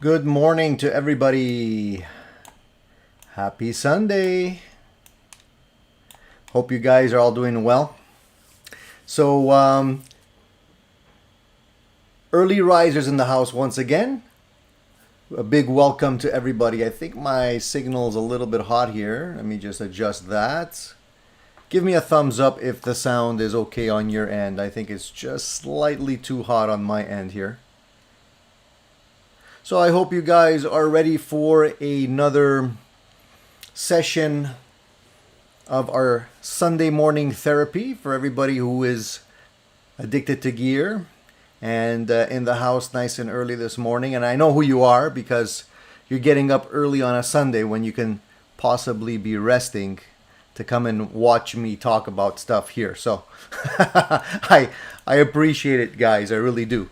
Good morning to everybody. Happy Sunday. Hope you guys are all doing well. So, early risers in the house once again. A big welcome to everybody. I think my signal's a little bit hot here. Let me just adjust that. Give me a thumbs up if the sound is okay on your end. I think it's just slightly too hot on my end here. So I hope you guys are ready for another session of our Sunday morning therapy for everybody who is addicted to gear and in the house nice and early this morning. And I know who you are because you're getting up early on a Sunday when you can possibly be resting to come and watch me talk about stuff here. So I appreciate it, guys. I really do.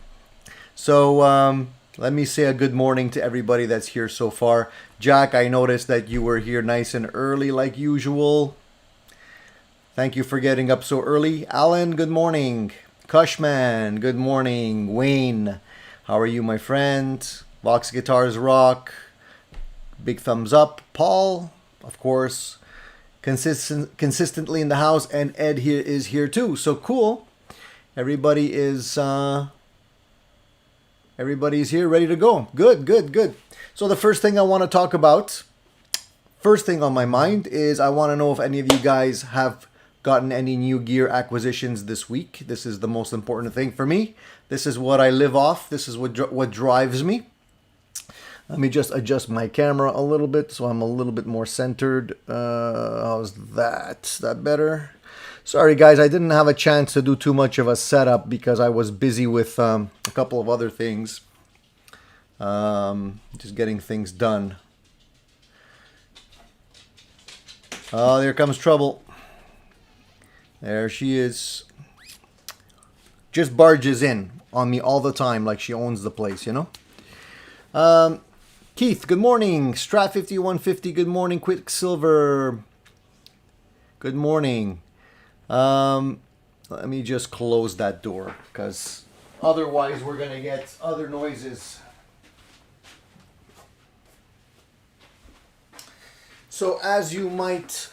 So let me say a good morning to everybody that's here so far. Jack, I noticed that you were here nice and early like usual. Thank you for getting up so early. Alan, good morning. Cushman, good morning. Wayne, how are you, my friend? Vox Guitars Rock, big thumbs up. Paul, of course, consistently in the house, and Ed here is here too. So cool. Everybody's here, ready to go. Good. So the first thing I want to talk about, first thing on my mind is I want to know if any of you guys have gotten any new gear acquisitions this week. This is the most important thing for me. This is what I live off. This is what drives me. Let me just adjust my camera a little bit so I'm a little bit more centered. How's that? Is that better? Sorry guys, I didn't have a chance to do too much of a setup because I was busy with a couple of other things. Just getting things done. Oh, there comes trouble. There she is. Just barges in on me all the time like she owns the place, you know? Keith, good morning. Strat 5150, good morning. Quicksilver, good morning. Let me just close that door because otherwise we're going to get other noises. So as you might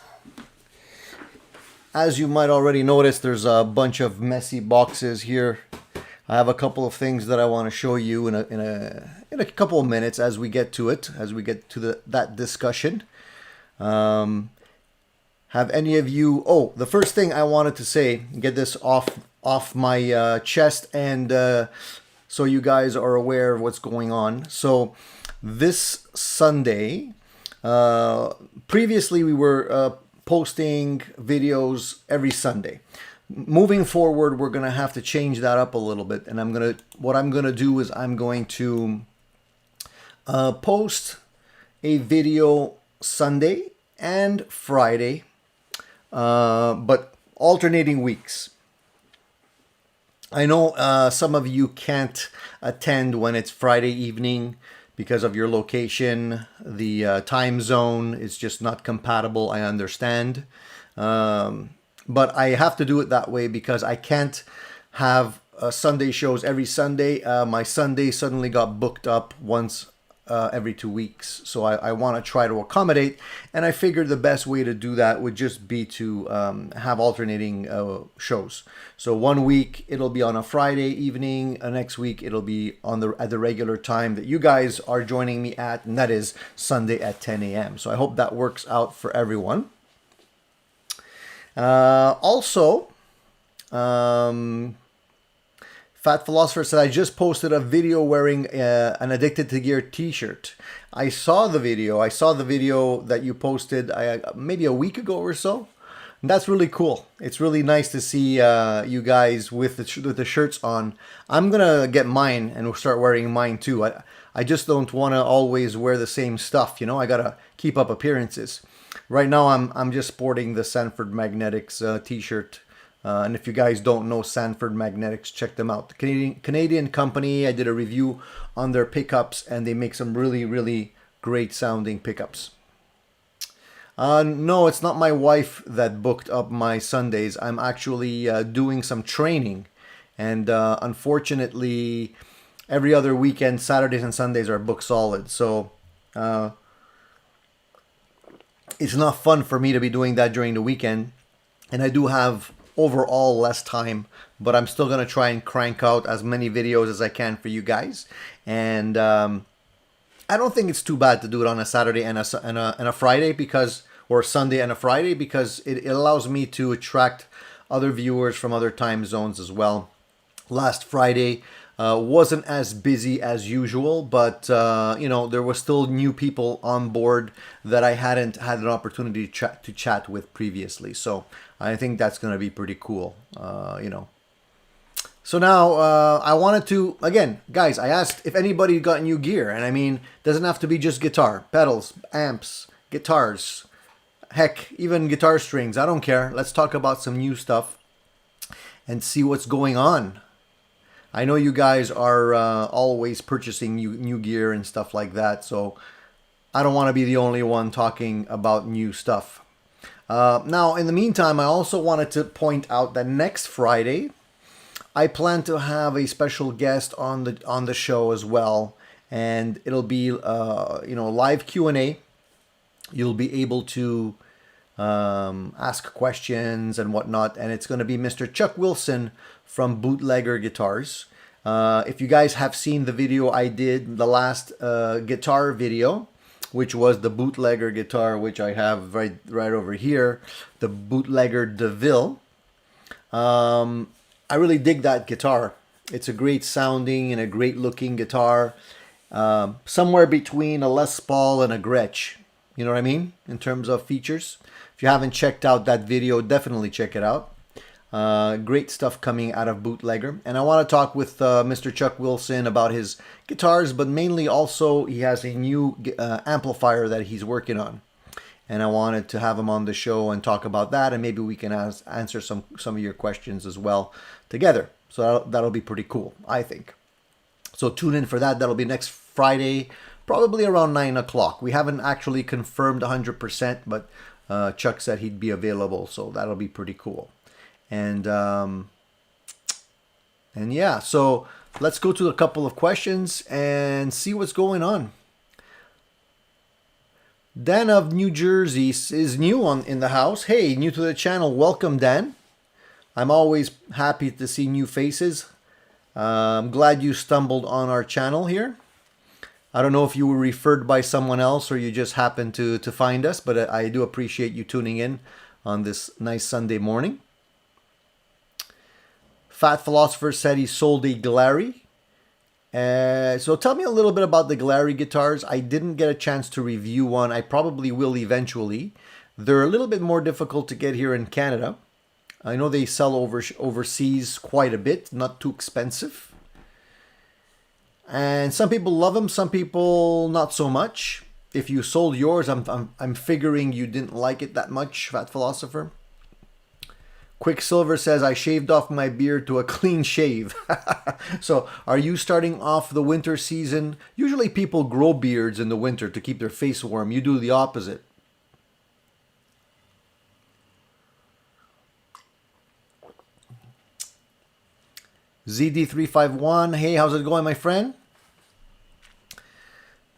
already notice, there's a bunch of messy boxes here. I have a couple of things that I want to show you in a couple of minutes as we get to it, as we get to that discussion. Have any of you? Oh, the first thing I wanted to say, get this off my chest, and so you guys are aware of what's going on. So this Sunday, previously we were posting videos every Sunday. Moving forward, we're gonna have to change that up a little bit, and what I'm gonna do is I'm going to post a video Sunday and Friday, but alternating weeks. I know some of you can't attend when it's Friday evening because of your location. The time zone is just not compatible, I understand. But I have to do it that way because I can't have Sunday shows every Sunday. My Sunday suddenly got booked up once every 2 weeks. So I want to try to accommodate. And I figured the best way to do that would just be to have alternating shows. So 1 week it'll be on a Friday evening. Next week it'll be at the regular time that you guys are joining me at. And that is Sunday at 10 a.m. So I hope that works out for everyone. Also, Fat Philosopher said, I just posted a video wearing an Addicted to Gear t-shirt. I saw the video that you posted maybe a week ago or so. And that's really cool. It's really nice to see you guys with the shirts on. I'm gonna get mine and start wearing mine too. I just don't want to always wear the same stuff, you know. I gotta keep up appearances. Right now I'm just sporting the Sanford Magnetics t-shirt. And if you guys don't know Sanford Magnetics, check them out. The Canadian company, I did a review on their pickups and they make some really, really great sounding pickups. No, it's not my wife that booked up my Sundays. I'm actually doing some training. And unfortunately, every other weekend, Saturdays and Sundays are booked solid. So uh, it's not fun for me to be doing that during the weekend. And I do have overall less time, but I'm still going to try and crank out as many videos as I can for you guys. And I don't think it's too bad to do it on a Saturday and a Friday because, or Sunday and a Friday, because it allows me to attract other viewers from other time zones as well. Last Friday wasn't as busy as usual, but there were still new people on board that I hadn't had an opportunity to chat with previously. So I think that's going to be pretty cool. So now I wanted to, again, guys, I asked if anybody got new gear. And I mean, doesn't have to be just guitar, pedals, amps, guitars, heck, even guitar strings. I don't care. Let's talk about some new stuff and see what's going on. I know you guys are always purchasing new gear and stuff like that. So I don't want to be the only one talking about new stuff. Now, in the meantime, I also wanted to point out that next Friday, I plan to have a special guest on the show as well, and it'll be live Q&A. You'll be able to ask questions and whatnot, and it's going to be Mr. Chuck Wilson from Bootlegger Guitars. If you guys have seen the video I did, the last guitar video, which was the Bootlegger guitar, which I have right over here, the Bootlegger DeVille. I really dig that guitar. It's a great sounding and a great looking guitar. Somewhere between a Les Paul and a Gretsch. You know what I mean? In terms of features. If you haven't checked out that video, definitely check it out. Great stuff coming out of Bootlegger. And I want to talk with Mr. Chuck Wilson about his guitars, but mainly also he has a new amplifier that he's working on. And I wanted to have him on the show and talk about that, and maybe we can answer some of your questions as well together. So that'll be pretty cool, I think. So tune in for that. That'll be next Friday, probably around 9 o'clock. We haven't actually confirmed 100%, but Chuck said he'd be available, so that'll be pretty cool. And yeah, so let's go to a couple of questions and see what's going on. Dan of New Jersey is new in the house. Hey, new to the channel. Welcome, Dan. I'm always happy to see new faces. I'm glad you stumbled on our channel here. I don't know if you were referred by someone else or you just happened to find us, but I do appreciate you tuning in on this nice Sunday morning. Fat Philosopher said he sold a Glary. So tell me a little bit about the Glary guitars. I didn't get a chance to review one. I probably will eventually. They're a little bit more difficult to get here in Canada. I know they sell overseas quite a bit, not too expensive. And some people love them, some people not so much. If you sold yours, I'm figuring you didn't like it that much, Fat Philosopher. Quicksilver says, I shaved off my beard to a clean shave. So are you starting off the winter season? Usually people grow beards in the winter to keep their face warm. You do the opposite. ZD351, hey, how's it going, my friend?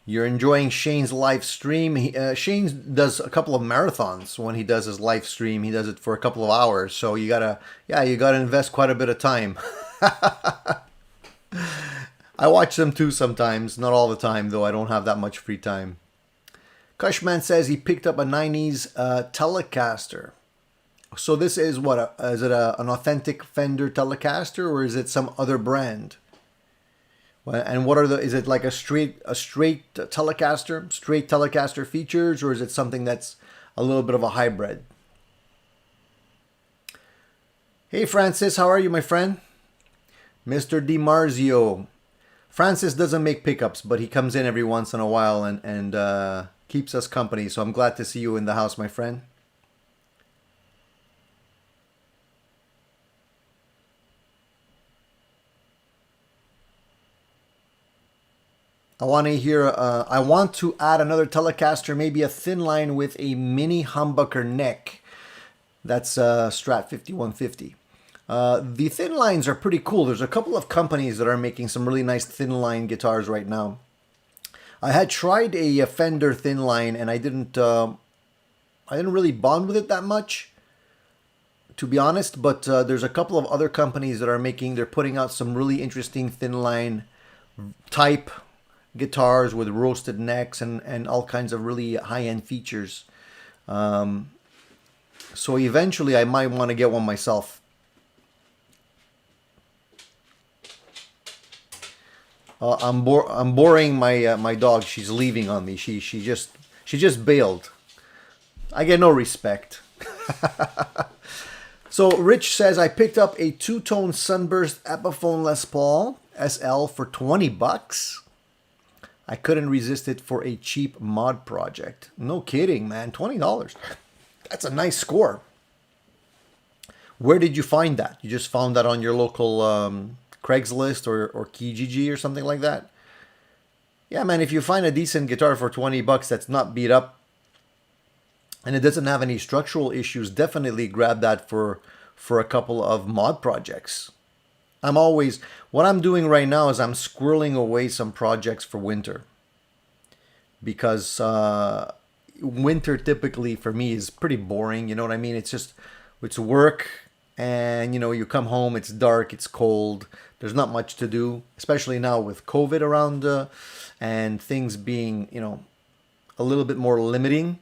You're enjoying Shane's live stream. Shane does a couple of marathons when he does his live stream. He does it for a couple of hours. So you gotta invest quite a bit of time. I watch them too sometimes. Not all the time, though. I don't have that much free time. Cushman says he picked up a 90s Telecaster. So this is what? Is it an authentic Fender Telecaster or is it some other brand? And what are is it like a straight Telecaster, straight Telecaster features, or is it something that's a little bit of a hybrid? Hey Francis, how are you, my friend? Mr. DiMarzio. Francis doesn't make pickups, but he comes in every once in a while and keeps us company. So I'm glad to see you in the house, my friend. I want to add another Telecaster, maybe a thin line with a mini humbucker neck. That's Strat 5150. The thin lines are pretty cool. There's a couple of companies that are making some really nice thin line guitars right now. I had tried a Fender thin line, and I didn't really bond with it that much, to be honest. But there's a couple of other companies that they're putting out some really interesting thin line type guitars with roasted necks and all kinds of really high end features. So eventually, I might want to get one myself. I'm boring my dog. She's leaving on me. She just bailed. I get no respect. So Rich says I picked up a two-tone Sunburst Epiphone Les Paul SL for $20. I couldn't resist it for a cheap mod project. No kidding, man. $20. That's a nice score. Where did you find that? You just found that on your local Craigslist or Kijiji or something like that? Yeah, man, if you find a decent guitar for $20 that's not beat up and it doesn't have any structural issues, definitely grab that for a couple of mod projects. What I'm doing right now is I'm squirreling away some projects for winter. Because winter typically for me is pretty boring, you know what I mean? It's work, and you come home, it's dark, it's cold, there's not much to do, especially now with COVID around and things being a little bit more limiting.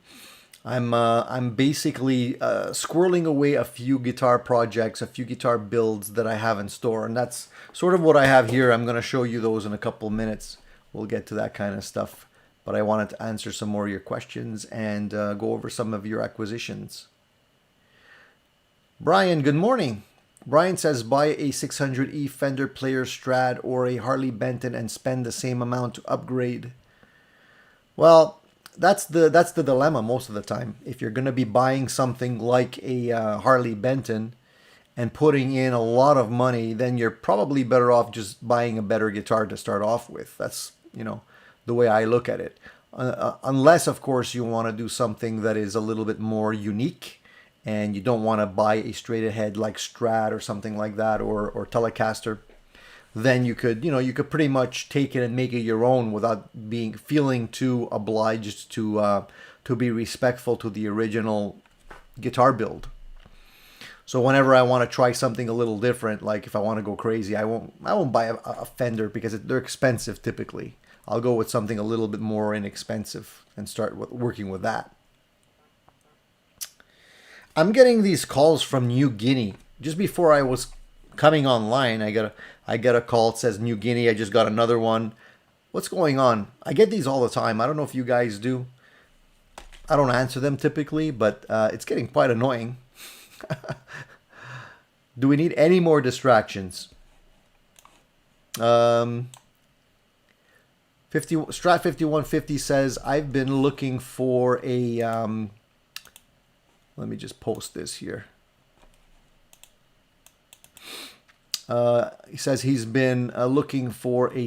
I'm basically squirreling away a few guitar projects, a few guitar builds that I have in store, and that's sort of what I have here. I'm going to show you those in a couple of minutes. We'll get to that kind of stuff, but I wanted to answer some more of your questions and go over some of your acquisitions. Brian, good morning. Brian says buy a 600E Fender Player Strat or a Harley Benton and spend the same amount to upgrade. Well, that's the dilemma most of the time. If you're going to be buying something like a Harley Benton and putting in a lot of money, then you're probably better off just buying a better guitar to start off with. That's the way I look at it. Unless, of course, you want to do something that is a little bit more unique and you don't want to buy a straight ahead like Strat or something like that, or Telecaster, then you could pretty much take it and make it your own without feeling too obliged to be respectful to the original guitar build. So whenever I want to try something a little different, like if I want to go crazy, I won't buy a Fender because they're expensive typically. I'll go with something a little bit more inexpensive and start working with that. I'm getting these calls from New Guinea. Just before I was coming online, I get a call. It says New Guinea. I just got another one. What's going on? I get these all the time. I don't know if you guys do. I don't answer them typically, but it's getting quite annoying. Do we need any more distractions? Strat 5150 says I've been looking for a. Let me just post this here. He says he's been looking for a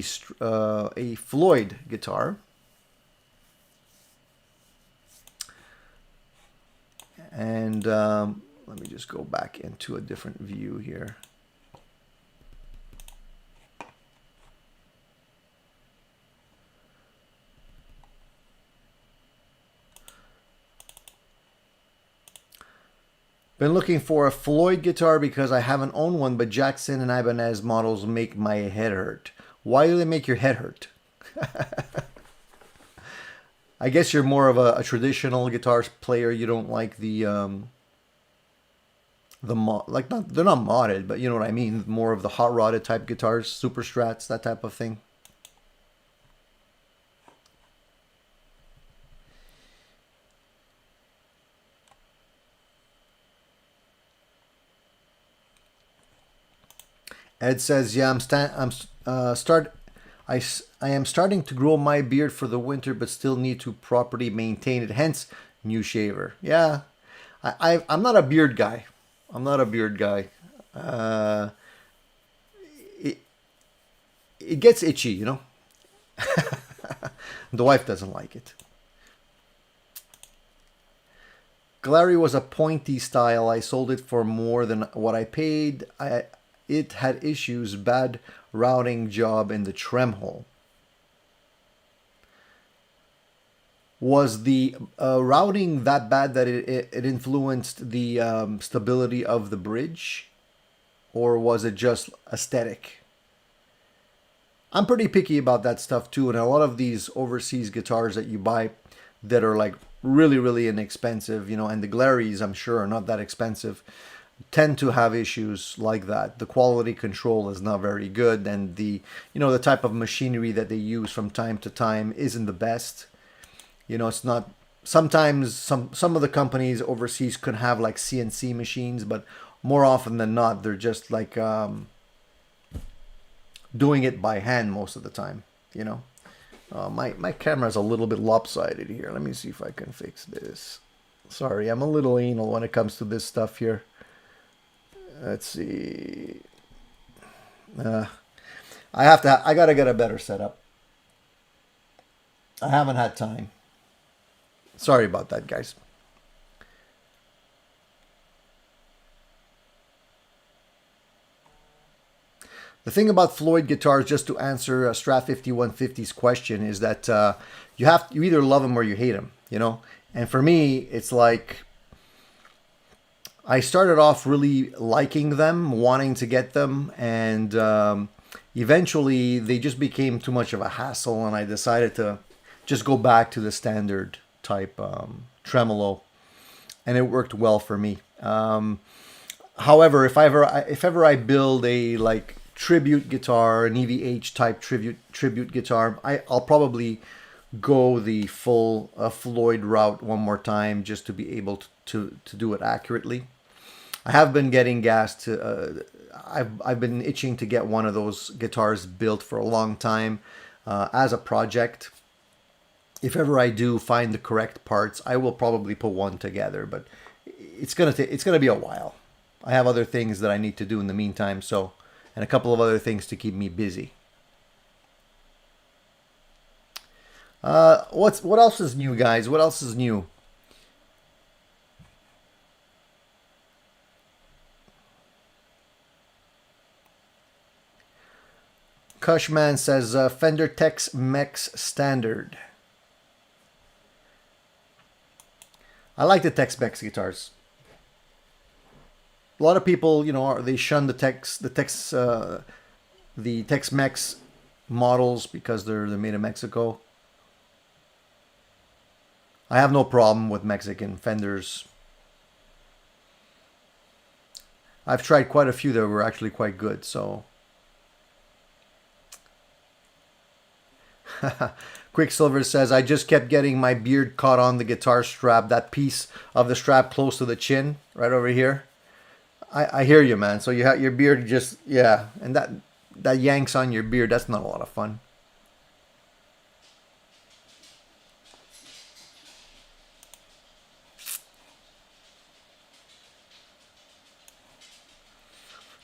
Floyd guitar. And let me just go back into a different view here. Been looking for a Floyd guitar because I haven't owned one, but Jackson and Ibanez models make my head hurt. Why do they make your head hurt? I guess you're more of a traditional guitar player. You don't like they're not modded, but you know what I mean. More of the hot rodded type guitars, super strats, that type of thing. Ed says, "Yeah, I am starting to grow my beard for the winter, but still need to properly maintain it. Hence, new shaver." Yeah, I'm not a beard guy. I'm not a beard guy. It gets itchy, you know. The wife doesn't like it. Glary was a pointy style. I sold it for more than what I paid. It had issues, bad routing job in the trem hole. Was the routing that bad that it influenced the stability of the bridge? Or was it just aesthetic? I'm pretty picky about that stuff too. And a lot of these overseas guitars that you buy that are like really, really inexpensive, you know, and the Glarys, I'm sure, are not that expensive, tend to have issues like that. The quality control is not very good, and the, you know, the type of machinery that they use from time to time isn't the best. You know, it's not. Sometimes some of the companies overseas could have like CNC machines, but more often than not, they're just like doing it by hand most of the time. You know, my camera's a little bit lopsided here. Let me see if I can fix this. Sorry, I'm a little anal when it comes to this stuff here. Let's see. I gotta get a better setup. I haven't had time. Sorry about that, guys. The thing about Floyd guitars, just to answer Strat 5150's question, is that you either love them or you hate them, you know? And for me, it's like I started off really liking them, wanting to get them, and eventually they just became too much of a hassle, and I decided to just go back to the standard type tremolo, and it worked well for me. However, if ever I build a like tribute guitar, an EVH type tribute guitar, I'll probably go the full Floyd route one more time just to be able to do it accurately. I have been getting gassed to. I've been itching to get one of those guitars built for a long time as a project. If ever I do find the correct parts, I will probably put one together, but it's gonna be a while. I have other things that I need to do in the meantime, so, and a couple of other things to keep me busy. What else is new, guys? What else is new? Cushman says Fender Tex-Mex Standard. I like the Tex-Mex guitars. A lot of people, you know, they shun the Tex-Mex models because they're made in Mexico. I have no problem with Mexican Fenders. I've tried quite a few that were actually quite good, so. Quicksilver says, I just kept getting my beard caught on the guitar strap, that piece of the strap close to the chin, right over here. I hear you, man. So you have your beard just, yeah, and that yanks on your beard. That's not a lot of fun.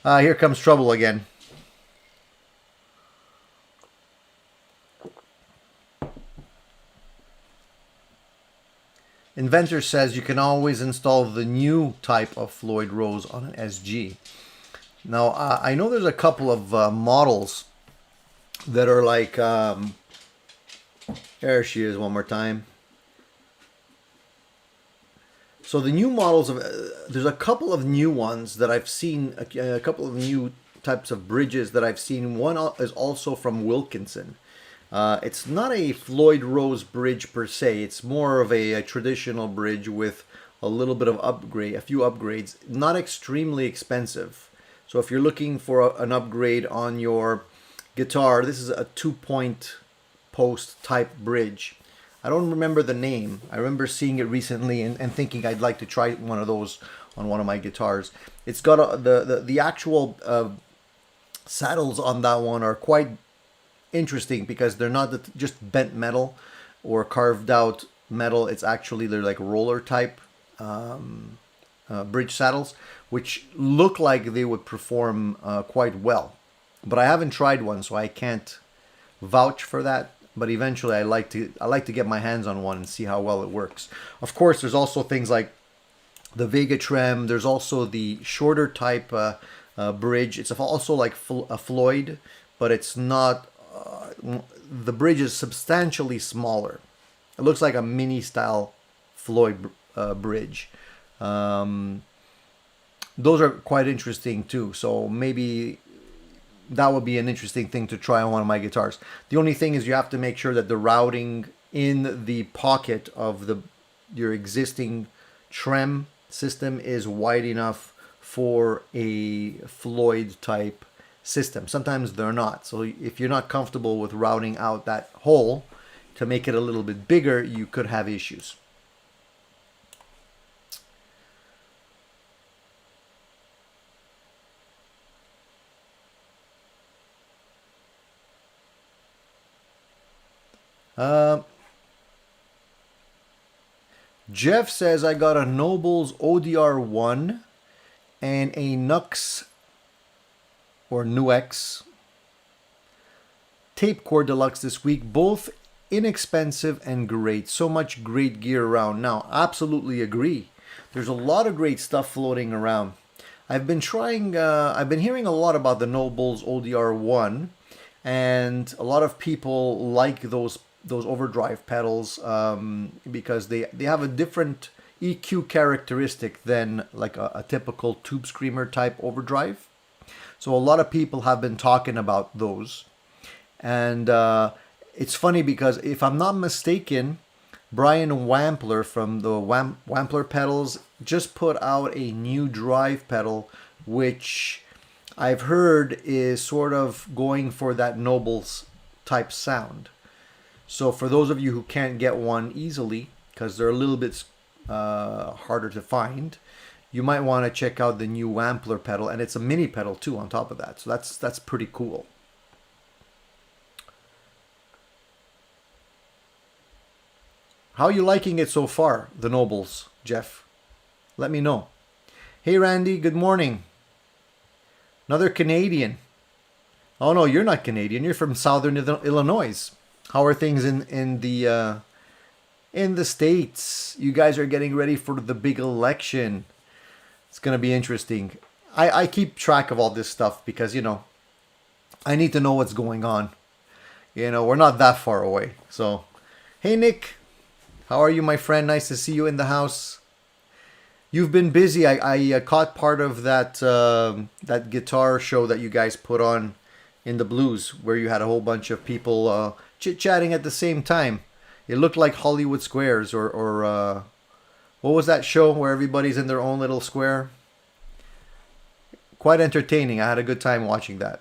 Here comes trouble again. Inventor says you can always install the new type of Floyd Rose on an SG. Now, I know there's a couple of models that are like, there she is one more time. So the new models, there's a couple of new ones that I've seen, a couple of new types of bridges that I've seen. One is also from Wilkinson. It's not a Floyd Rose bridge per se. It's more of a traditional bridge with a little bit of upgrade, a few upgrades. Not extremely expensive. So if you're looking for an upgrade on your guitar, this is a 2-point post type bridge. I don't remember the name. I remember seeing it recently and thinking I'd like to try one of those on one of my guitars. It's got the actual saddles on that one are quite interesting because they're not just bent metal or carved out metal. It's actually, they're like roller type bridge saddles, which look like they would perform quite well. But I haven't tried one, so I can't vouch for that. But eventually I like to get my hands on one and see how well it works. Of course, there's also things like the Vega Trem. There's also the shorter type bridge. It's also like a Floyd, but it's not. The bridge is substantially smaller. It looks like a mini style Floyd bridge. Those are quite interesting too. So maybe that would be an interesting thing to try on one of my guitars. The only thing is you have to make sure that the routing in the pocket of your existing trem system is wide enough for a Floyd type system. Sometimes they're not. So if you're not comfortable with routing out that hole to make it a little bit bigger, you could have issues. Jeff says I got a Nobles ODR1 and a Nux or Nuex Tape Core Deluxe this week. Both inexpensive and great. So much great gear around. Now, absolutely agree. There's a lot of great stuff floating around. I've been hearing a lot about the Nobles ODR1, and a lot of people like those overdrive pedals because they have a different EQ characteristic than like a typical Tube Screamer type overdrive. So a lot of people have been talking about those. And it's funny because if I'm not mistaken, Brian Wampler from the Wampler Pedals just put out a new drive pedal, which I've heard is sort of going for that Nobles type sound. So for those of you who can't get one easily, because they're a little bit harder to find, you might want to check out the new Wampler pedal, and it's a mini pedal too on top of that. So that's pretty cool. How are you liking it so far, the Nobles, Jeff? Let me know. Hey Randy, good morning. Another Canadian. Oh no, you're not Canadian. You're from Southern Illinois. How are things in the States? You guys are getting ready for the big election. It's gonna be interesting. I keep track of all this stuff because, you know, I need to know what's going on. You know, we're not that far away. So, hey Nick, how are you, my friend? Nice to see you in the house. You've been busy. I caught part of that that guitar show that you guys put on in the Blues, where you had a whole bunch of people chit-chatting at the same time. It looked like Hollywood Squares or what was that show where everybody's in their own little square? Quite entertaining. I had a good time watching that.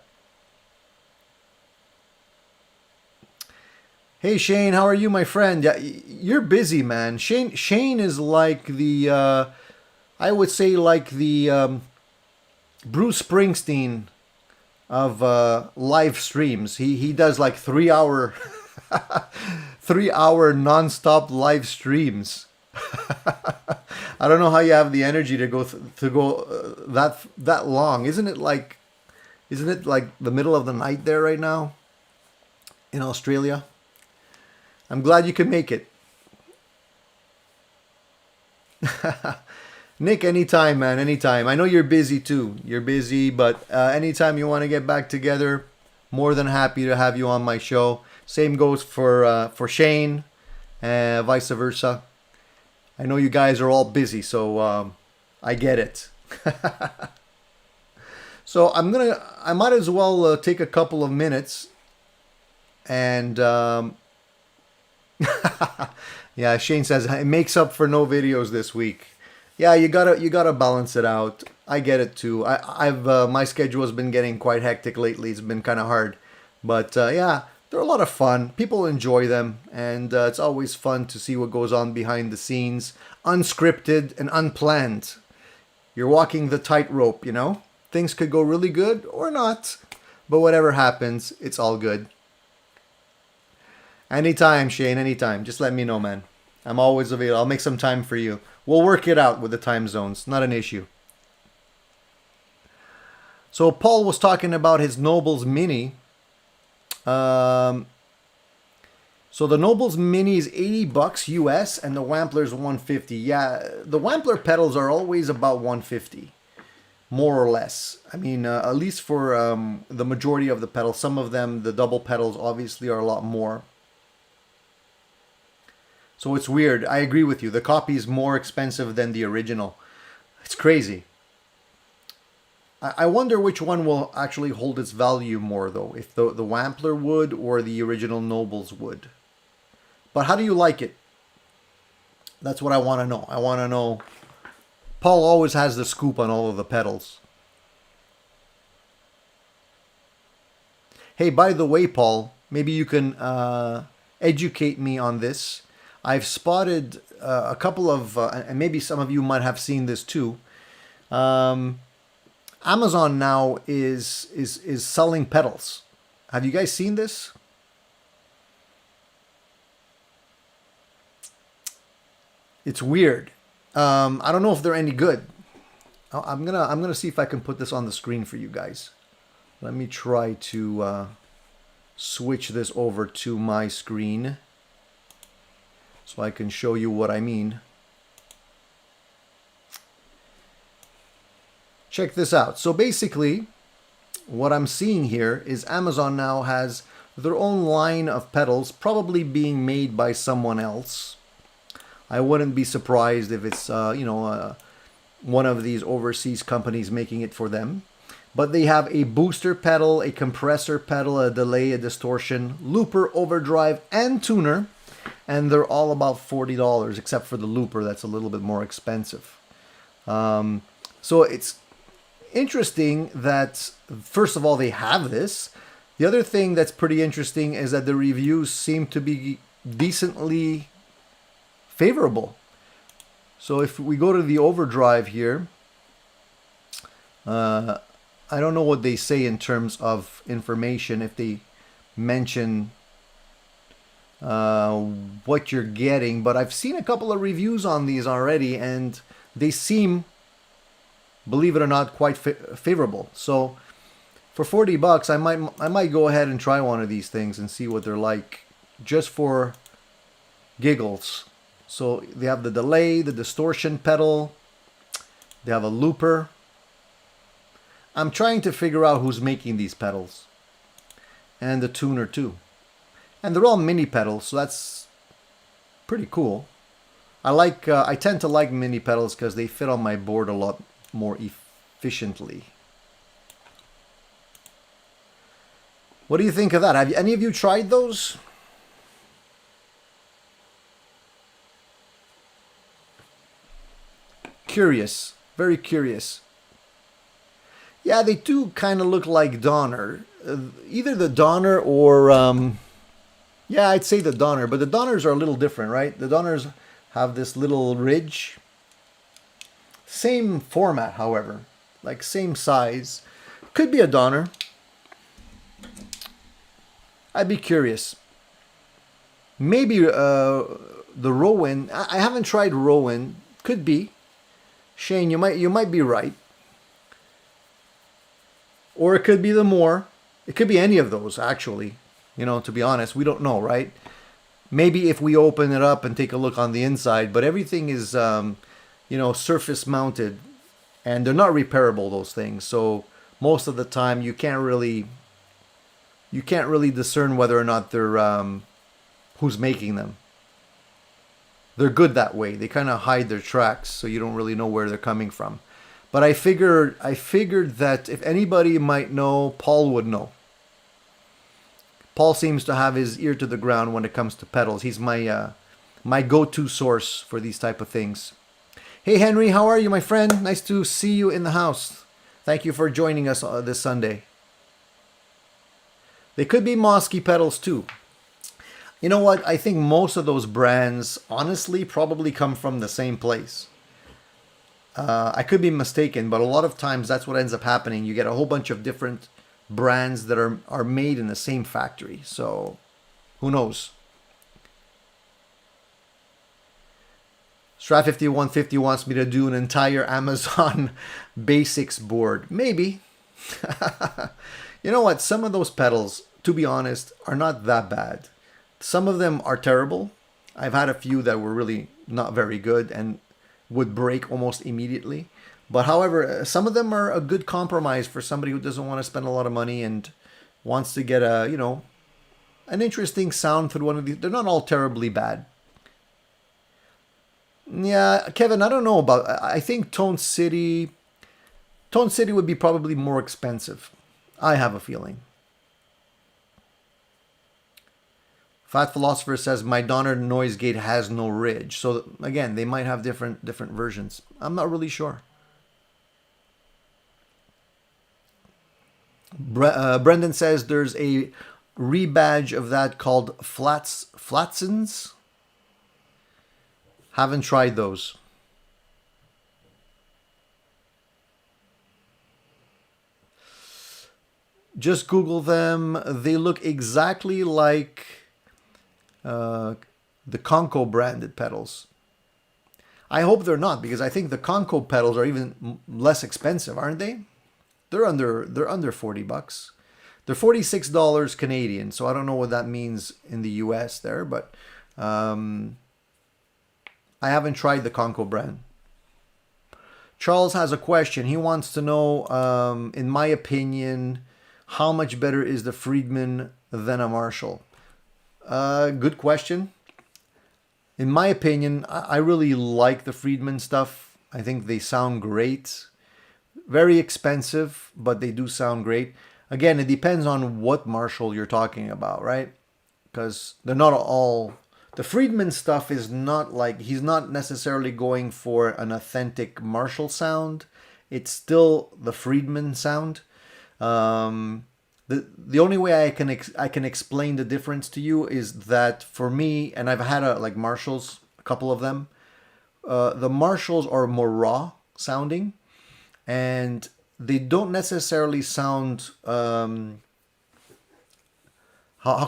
Hey Shane, how are you, my friend? Yeah, you're busy, man. Shane is like the I would say like the Bruce Springsteen of live streams. He does like 3 hour 3 hour non-stop live streams. I don't know how you have the energy to go that long. Isn't it like the middle of the night there right now in Australia? I'm glad you could make it. Nick, anytime, man, anytime. I know you're busy too. You're busy, but anytime you want to get back together, more than happy to have you on my show. Same goes for Shane, vice versa. I know you guys are all busy, so I get it. So I might as well take a couple of minutes and yeah, Shane says it makes up for no videos this week. Yeah, you gotta balance it out. I get it too. I've my schedule has been getting quite hectic lately. It's been kind of hard, but yeah, they're a lot of fun. People enjoy them, and it's always fun to see what goes on behind the scenes, unscripted and unplanned. You're walking the tightrope, you know. Things could go really good or not, but whatever happens, it's all good. Anytime, Shane, anytime. Just let me know, man. I'm always available. I'll make some time for you. We'll work it out with the time zones. Not an issue. So Paul was talking about his Nobles Mini. So the Nobles Mini is 80 bucks US and the Wampler's 150. Yeah, the Wampler pedals are always about 150, more or less. I mean, at least for the majority of the pedals. Some of them, the double pedals, obviously are a lot more. So it's weird. I agree with you. The copy is more expensive than the original. It's crazy. I wonder which one will actually hold its value more, though. If the Wampler would or the original Nobles would. But how do you like it? That's what I want to know. I want to know. Paul always has the scoop on all of the pedals. Hey, by the way, Paul, maybe you can educate me on this. I've spotted a couple of, and maybe some of you might have seen this too. Amazon now is selling pedals. Have you guys seen this? It's weird. I don't know if they're any good. I'm gonna see if I can put this on the screen for you guys. Let me try to switch this over to my screen so I can show you what I mean. Check this out. So basically, what I'm seeing here is Amazon now has their own line of pedals, probably being made by someone else. I wouldn't be surprised if it's, one of these overseas companies making it for them. But they have a booster pedal, a compressor pedal, a delay, a distortion, looper, overdrive, and tuner. And they're all about $40, except for the looper that's a little bit more expensive. So it's interesting that, first of all, they have this. The other thing that's pretty interesting is that the reviews seem to be decently favorable. So if we go to the overdrive here, I don't know what they say in terms of information, if they mention what you're getting, but I've seen a couple of reviews on these already and they seem, believe it or not, quite favorable. So for 40 bucks, I might go ahead and try one of these things and see what they're like, just for giggles. So they have the delay, the distortion pedal, they have a looper. I'm trying to figure out who's making these pedals, and the tuner too. And they're all mini pedals, so that's pretty cool. I tend to like mini pedals because they fit on my board a lot more efficiently. What do you think of that? Have any of you tried those? Curious, very curious. Yeah, they do kind of look like Donner. Either the Donner or, yeah, I'd say the Donner, but the Donners are a little different, right? The Donners have this little ridge. Same format, however, like same size. Could be a Donner. I'd be curious. Maybe the Rowan. I haven't tried Rowan. Could be. Shane, you might be right. Or it could be the Moore. It could be any of those, actually. You know, to be honest, we don't know, right? Maybe if we open it up and take a look on the inside, but everything is, surface mounted, and they're not repairable, those things. So most of the time, you can't really discern whether or not they're who's making them. They're good that way. They kind of hide their tracks, so you don't really know where they're coming from. But I figured that if anybody might know, Paul would know. Paul seems to have his ear to the ground when it comes to pedals. He's my go-to source for these type of things. Hey Henry, how are you, my friend? Nice to see you in the house. Thank you for joining us this Sunday. They could be Mosky pedals too. You know what? I think most of those brands, honestly, probably come from the same place. I could be mistaken, but a lot of times that's what ends up happening. You get a whole bunch of different brands that are made in the same factory. So, who knows? Strat5150 wants me to do an entire Amazon Basics board. Maybe. You know what? Some of those pedals, to be honest, are not that bad. Some of them are terrible. I've had a few that were really not very good and would break almost immediately. But however, some of them are a good compromise for somebody who doesn't want to spend a lot of money and wants to get a, an interesting sound through one of these. They're not all terribly bad. Yeah, Kevin, I don't know about. I think Tone City would be probably more expensive. I have a feeling. Fat Philosopher says my Donner noise gate has no ridge. So again, they might have different versions. I'm not really sure. Brendan says there's a rebadge of that called Flatsons. Haven't tried those. Just Google them. They look exactly like the Conco branded pedals. I hope they're not, because I think the Conco pedals are even less expensive, aren't they? They're under $40. They're $46 Canadian, so I don't know what that means in the US there, but I haven't tried the Conco brand. Charles has a question. He wants to know, in my opinion, how much better is the Friedman than a Marshall? Good question. In my opinion, I really like the Friedman stuff. I think they sound great. Very expensive, but they do sound great. Again, it depends on what Marshall you're talking about, right? Because they're not all... The Friedman stuff is not like... He's not necessarily going for an authentic Marshall sound. It's still the Friedman sound. The only way I can explain the difference to you is that for me, and I've had like Marshalls, a couple of them. The Marshalls are more raw sounding, and they don't necessarily sound. How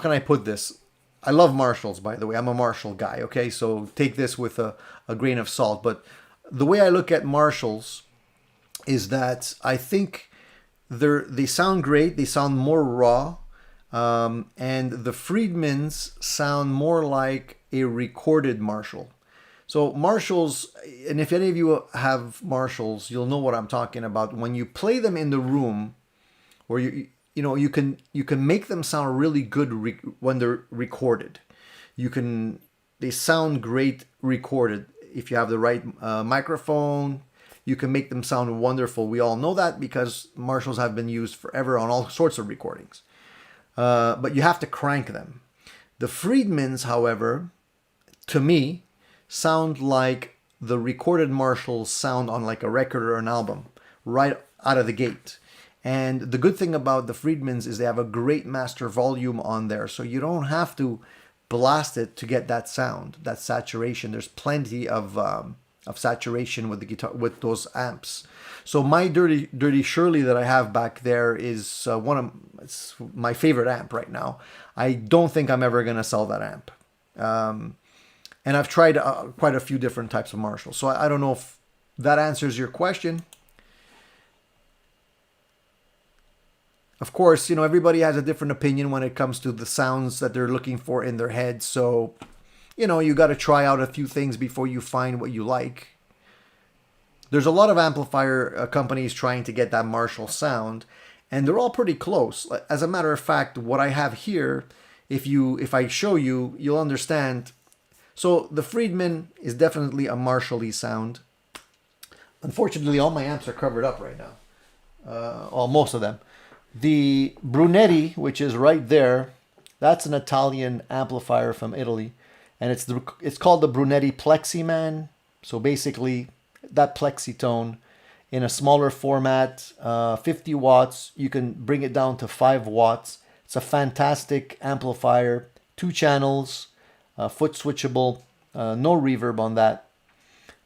can I put this? I love Marshalls, by the way. I'm a Marshall guy. Okay, so take this with a grain of salt. But the way I look at Marshalls is that I think they sound great. They sound more raw, and the Friedmans sound more like a recorded Marshall. So Marshalls, and if any of you have Marshalls, you'll know what I'm talking about. When you play them in the room, where you can make them sound really good when they're recorded. They sound great recorded if you have the right microphone. You can make them sound wonderful. We all know that because Marshalls have been used forever on all sorts of recordings. But you have to crank them. The Friedmans, however, to me, sound like the recorded Marshalls sound on like a record or an album right out of the gate. And the good thing about the Friedmans is they have a great master volume on there. So you don't have to blast it to get that sound, that saturation. There's plenty of saturation with the guitar, with those amps. So my Dirty Shirley that I have back there is it's my favorite amp right now. I don't think I'm ever gonna sell that amp, and I've tried quite a few different types of Marshalls. So I don't know if that answers your question. Of course, everybody has a different opinion when it comes to the sounds that they're looking for in their head. So you got to try out a few things before you find what you like. There's a lot of amplifier companies trying to get that Marshall sound, and they're all pretty close. As a matter of fact, what I have here, if I show you, you'll understand. So the Friedman is definitely a Marshall-y sound. Unfortunately, all my amps are covered up right now. Well, most of them. The Brunetti, which is right there, that's an Italian amplifier from Italy. And it's called the Brunetti Pleximan. So basically, that plexi tone in a smaller format, 50 watts. You can bring it down to 5 watts. It's a fantastic amplifier. 2 channels, foot switchable, no reverb on that.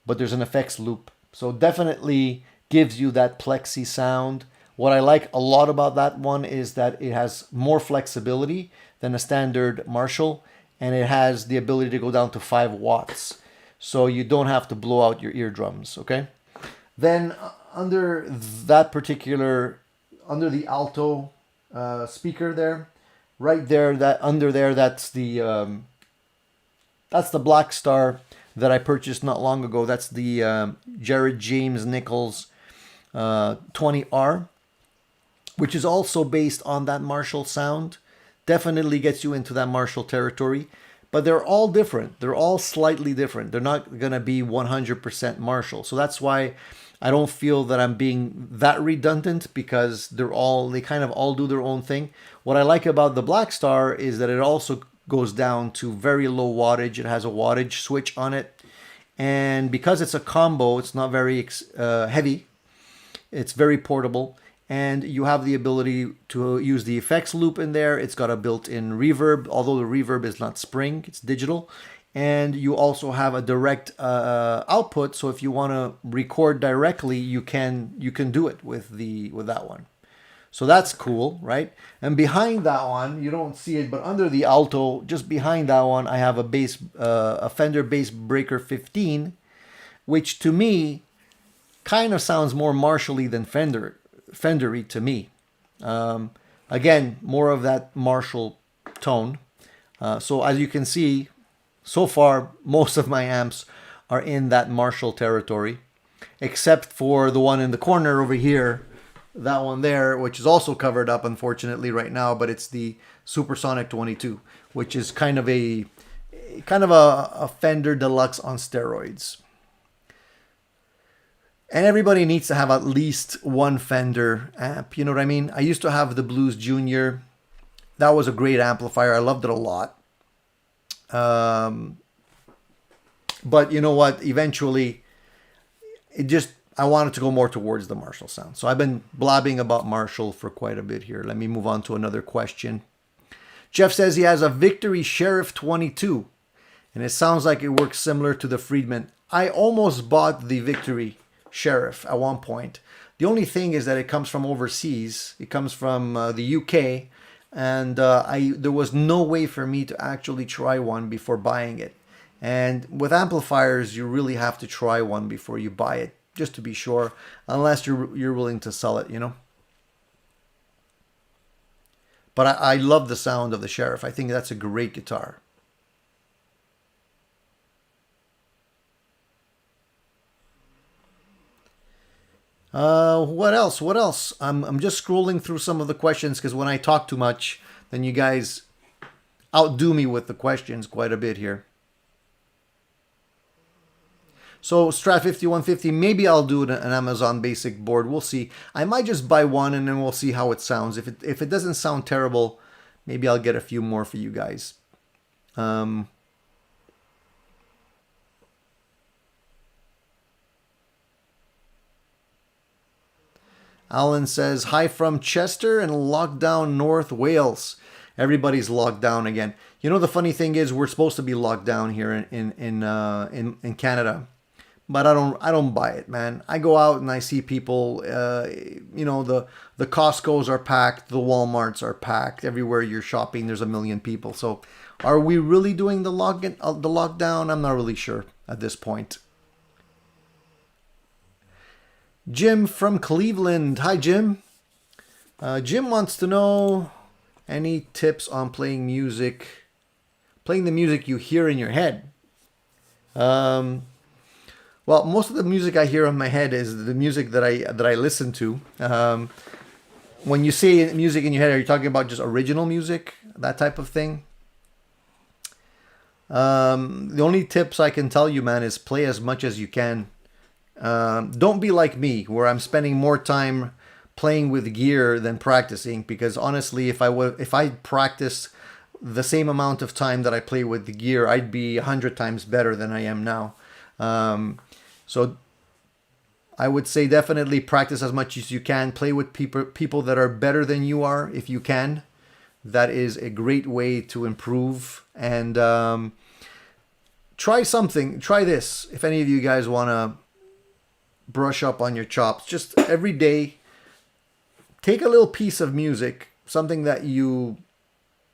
But there's an effects loop. So definitely gives you that plexi sound. What I like a lot about that one is that it has more flexibility than a standard Marshall. And it has the ability to go down to 5 watts. So you don't have to blow out your eardrums, okay? Then under the alto speaker there, right there, that's the That's the Black Star that I purchased not long ago. That's the Jared James Nichols 20R, which is also based on that Marshall sound. Definitely gets you into that Marshall territory. But they're all different. They're all slightly different. They're not going to be 100% Marshall. So that's why I don't feel that I'm being that redundant, because they kind of all do their own thing. What I like about the Black Star is that it also goes down to very low wattage. It has a wattage switch on it. And because it's a combo, it's not very heavy. It's very portable. And you have the ability to use the effects loop in there. It's got a built-in reverb, although the reverb is not spring, it's digital. And you also have a direct output, so if you want to record directly, you can do it with that one. So that's cool, right? And behind that one, you don't see it, but under the alto, just behind that one, I have a Fender Bass Breaker 15, which to me kind of sounds more Marshall-y than Fender-y to me. Again, more of that Marshall tone. So as you can see, so far, most of my amps are in that Marshall territory, except for the one in the corner over here, that one there, which is also covered up, unfortunately, right now, but it's the Supersonic 22, which is kind of a Fender Deluxe on steroids. And everybody needs to have at least one Fender amp, you know what I mean? I used to have the Blues Junior. That was a great amplifier. I loved it a lot. But you know what? Eventually, I wanted to go more towards the Marshall sound. So I've been blabbing about Marshall for quite a bit here. Let me move on to another question. Jeff says he has a Victory Sheriff 22, and it sounds like it works similar to the Friedman. I almost bought the Victory Sheriff at one point. The only thing is that it comes from overseas. It comes from the UK, and there was no way for me to actually try one before buying it. And with amplifiers, you really have to try one before you buy it, just to be sure, unless you're willing to sell it, you know. But I love the sound of the Sheriff. I think that's a great guitar. What else? What else? I'm just scrolling through some of the questions, because when I talk too much, then you guys outdo me with the questions quite a bit here. So Strat 5150, maybe I'll do an Amazon Basic board. We'll see. I might just buy one and then we'll see how it sounds. If it doesn't sound terrible, maybe I'll get a few more for you guys. Alan says, hi from Chester and lockdown North Wales. Everybody's locked down again. You know, the funny thing is we're supposed to be locked down here in Canada. But I don't buy it, man. I go out and I see people, you know, the Costco's are packed, the Walmarts are packed. Everywhere you're shopping, there's a million people. So are we really doing the lockdown? I'm not really sure at this point. Jim from Cleveland. Hi, Jim. Jim wants to know any tips on playing the music you hear in your head. Well, most of the music I hear in my head is the music that I listen to. When you say music in your head, are you talking about just original music, that type of thing? The only tips I can tell you, man, is play as much as you can. Don't be like me, where I'm spending more time playing with gear than practicing. Because honestly, if I practiced the same amount of time that I play with the gear, I'd be 100 times better than I am now. So I would say definitely practice as much as you can. Play with people that are better than you are if you can. That is a great way to improve. And try something. Try this. If any of you guys want to brush up on your chops, just every day, take a little piece of music, something that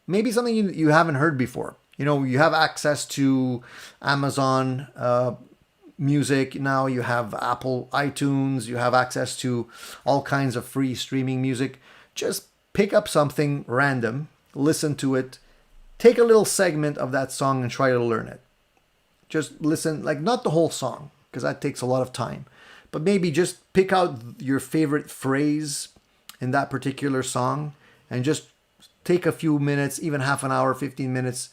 maybe something you haven't heard before. You know, you have access to Amazon Music now, you have Apple iTunes, you have access to all kinds of free streaming music. Just pick up something random, listen to it, take a little segment of that song and try to learn it. Just listen, like not the whole song, because that takes a lot of time, but maybe just pick out your favorite phrase in that particular song and just take a few minutes, even half an hour, 15 minutes,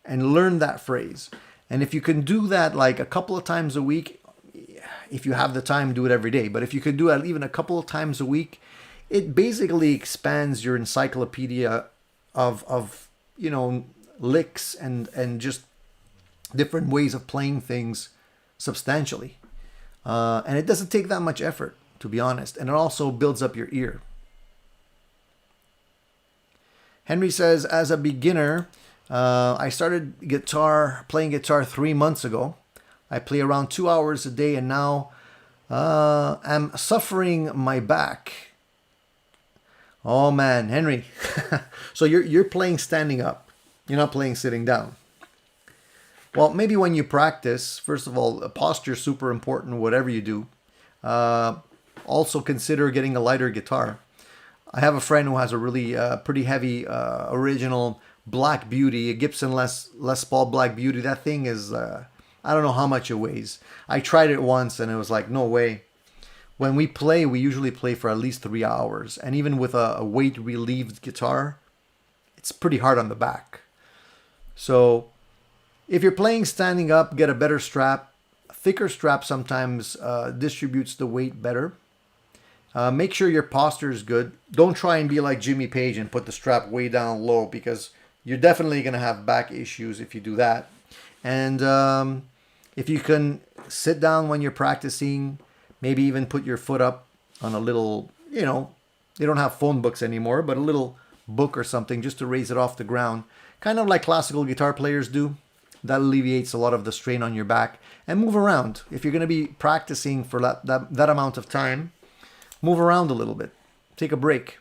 and learn that phrase. And if you can do that like a couple of times a week, if you have the time, do it every day. But if you could do it even a couple of times a week, it basically expands your encyclopedia of licks and just different ways of playing things substantially. And it doesn't take that much effort, to be honest. And it also builds up your ear. Henry says, as a beginner, I started playing guitar 3 months ago. I play around 2 hours a day, and now I'm suffering my back. Oh man, Henry. So you're playing standing up. You're not playing sitting down. Well, maybe when you practice, first of all, posture is super important, whatever you do. Also consider getting a lighter guitar. I have a friend who has a really pretty heavy original Black Beauty, a Gibson Les Paul Black Beauty. That thing is, I don't know how much it weighs. I tried it once and it was like, no way. When we play, we usually play for at least 3 hours. And even with a weight-relieved guitar, it's pretty hard on the back. So if you're playing standing up, get a better strap. A thicker strap sometimes distributes the weight better. Make sure your posture is good. Don't try and be like Jimmy Page and put the strap way down low, because you're definitely going to have back issues if you do that. And if you can sit down when you're practicing, maybe even put your foot up on a little, they don't have phone books anymore, but a little book or something just to raise it off the ground. Kind of like classical guitar players do. That alleviates a lot of the strain on your back. And move around. If you're going to be practicing for that amount of time, move around a little bit. Take a break.